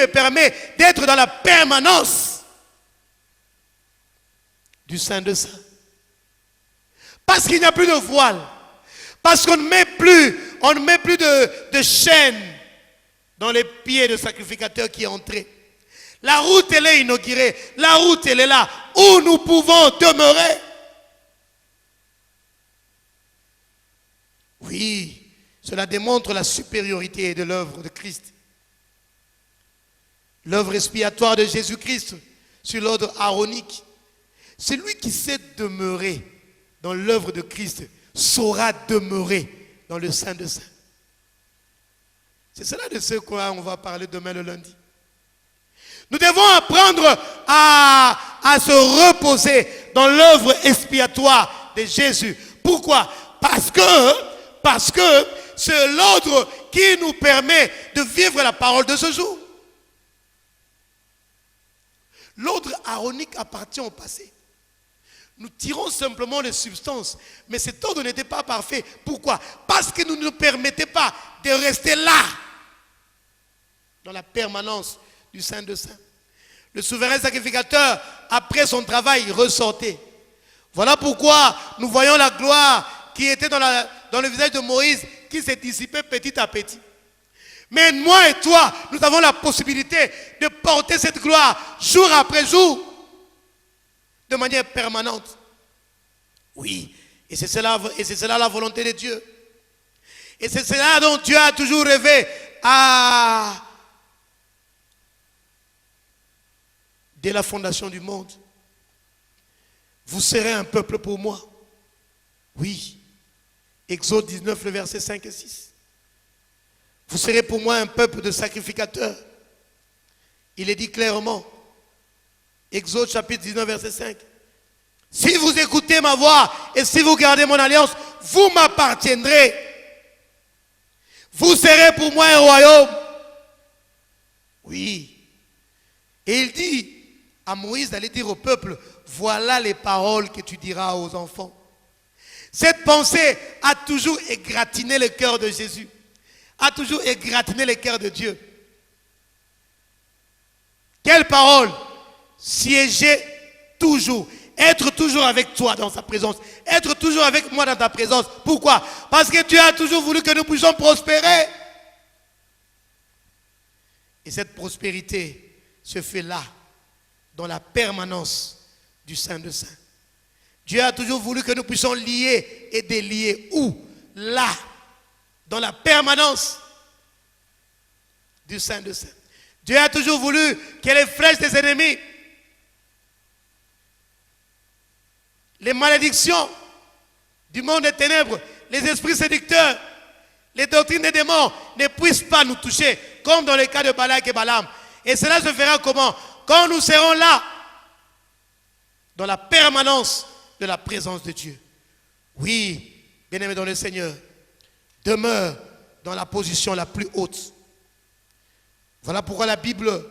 permet d'être dans la permanence du Saint des Saints. Parce qu'il n'y a plus de voile. Parce qu'on ne met plus de chaîne dans les pieds du sacrificateur qui est entré. La route, elle est inaugurée. La route, elle est là où nous pouvons demeurer. Oui, cela démontre la supériorité de l'œuvre de Christ. L'œuvre expiatoire de Jésus-Christ sur l'ordre aaronique. Celui qui sait demeurer dans l'œuvre de Christ saura demeurer dans le Saint des Saints. C'est cela de ce quoi on va parler demain le lundi. Nous devons apprendre à se reposer dans l'œuvre expiatoire de Jésus. Pourquoi? Parce que c'est l'ordre qui nous permet de vivre la parole de ce jour. L'ordre aaronique appartient au passé. Nous tirons simplement les substances. Mais cet ordre n'était pas parfait. Pourquoi? Parce que nous ne nous permettions pas de rester là, dans la permanence du Saint des Saints. Le souverain sacrificateur, après son travail, ressortait. Voilà pourquoi nous voyons la gloire qui était dans le visage de Moïse, qui s'est dissipée petit à petit. Mais moi et toi, nous avons la possibilité de porter cette gloire jour après jour, de manière permanente. Oui, et c'est cela la volonté de Dieu. Et c'est cela dont Dieu a toujours rêvé dès la fondation du monde. Vous serez un peuple pour moi. Oui. Exode 19, le verset 5 et 6. Vous serez pour moi un peuple de sacrificateurs. Il est dit clairement. Exode chapitre 19, verset 5. Si vous écoutez ma voix et si vous gardez mon alliance, vous m'appartiendrez. Vous serez pour moi un royaume. Oui. Et il dit à Moïse d'aller dire au peuple, voilà les paroles que tu diras aux enfants. Cette pensée a toujours égratigné le cœur de Jésus, a toujours égratigné le cœur de Dieu. Quelle parole siégeait toujours, être toujours avec toi dans sa présence, être toujours avec moi dans ta présence. Pourquoi? Parce que tu as toujours voulu que nous puissions prospérer. Et cette prospérité se fait là, dans la permanence du Saint de Saints. Dieu a toujours voulu que nous puissions lier et délier. Où? Là, dans la permanence du Saint de Saints. Dieu a toujours voulu que les flèches des ennemis, les malédictions du monde des ténèbres, les esprits séducteurs, les doctrines des démons ne puissent pas nous toucher, comme dans le cas de Balak et Balaam. Et cela se fera comment? Quand nous serons là, dans la permanence de la présence de Dieu. Oui, bien-aimé dans le Seigneur, demeure dans la position la plus haute. Voilà pourquoi la Bible,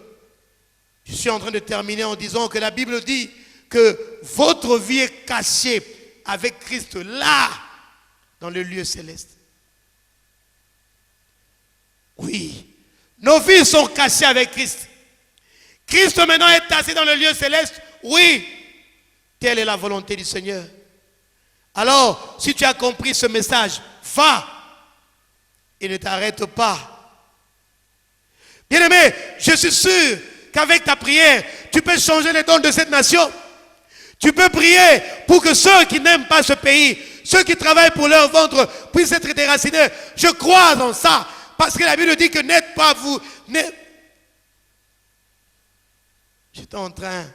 je suis en train de terminer en disant que la Bible dit que votre vie est cachée avec Christ là, dans le lieu céleste. Oui, nos vies sont cachées avec Christ. Christ maintenant est assis dans le lieu céleste. Oui, telle est la volonté du Seigneur. Alors, si tu as compris ce message, va et ne t'arrête pas. Bien-aimé, je suis sûr qu'avec ta prière, tu peux changer les dons de cette nation. Tu peux prier pour que ceux qui n'aiment pas ce pays, ceux qui travaillent pour leur ventre, puissent être déracinés. Je crois en ça. Parce que la Bible dit que n'êtes pas vous. J'étais en train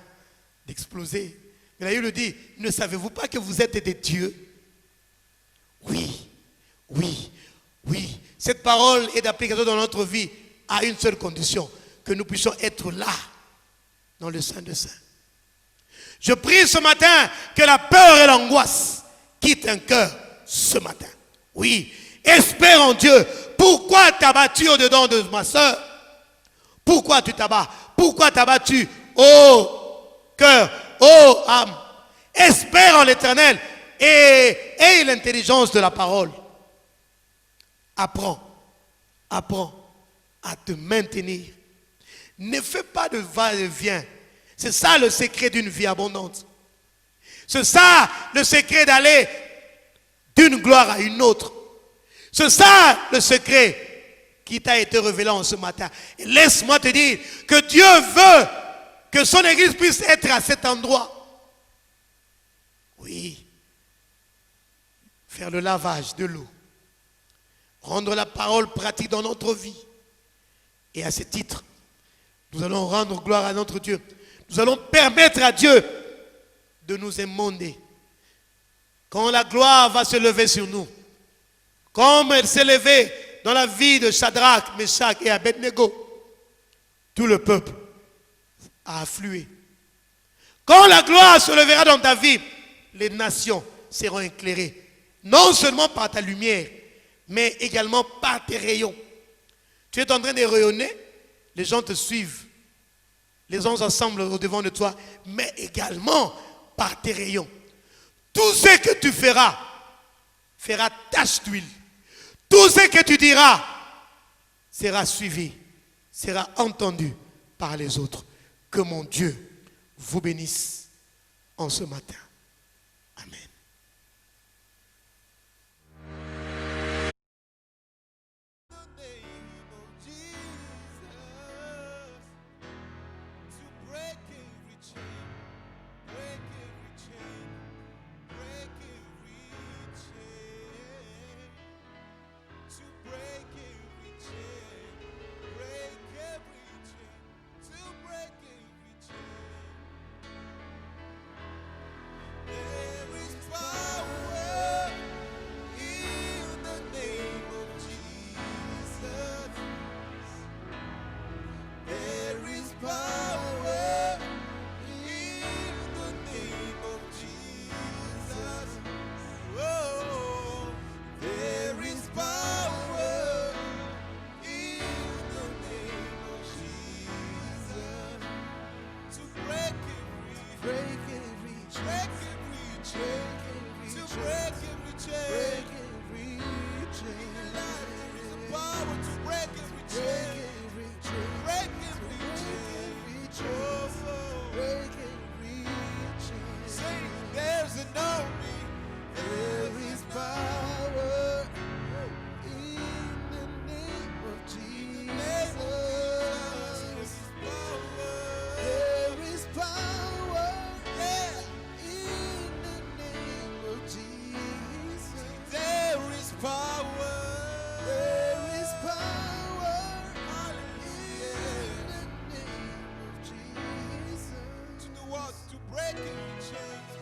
d'exploser. Mais la Bible dit, ne savez-vous pas que vous êtes des dieux? Oui, oui, oui. Cette parole est d'application dans notre vie à une seule condition, que nous puissions être là, dans le Saint de Saints. Je prie ce matin que la peur et l'angoisse quittent un cœur ce matin. Oui, espère en Dieu. Pourquoi t'as battu au-dedans de ma soeur? Pourquoi tu t'abats? Pourquoi t'as battu? Oh cœur, oh âme. Espère en l'Éternel et aie l'intelligence de la parole. Apprends à te maintenir. Ne fais pas de va-et-vient. C'est ça le secret d'une vie abondante. C'est ça le secret d'aller d'une gloire à une autre. C'est ça le secret qui t'a été révélé en ce matin. Et laisse-moi te dire que Dieu veut que son église puisse être à cet endroit. Oui. Faire le lavage de l'eau. Rendre la parole pratique dans notre vie. Et à ce titre, nous allons rendre gloire à notre Dieu. Nous allons permettre à Dieu de nous émonder. Quand la gloire va se lever sur nous, comme elle s'est levée dans la vie de Shadrach, Meshach et Abednego, tout le peuple a afflué. Quand la gloire se levera dans ta vie, les nations seront éclairées. Non seulement par ta lumière, mais également par tes rayons. Tu es en train de rayonner, les gens te suivent. Les gens s'assemblent au-devant de toi, mais également par tes rayons. Tout ce que tu feras fera tache d'huile. Tout ce que tu diras sera suivi, sera entendu par les autres. Que mon Dieu vous bénisse en ce matin. Amen. can change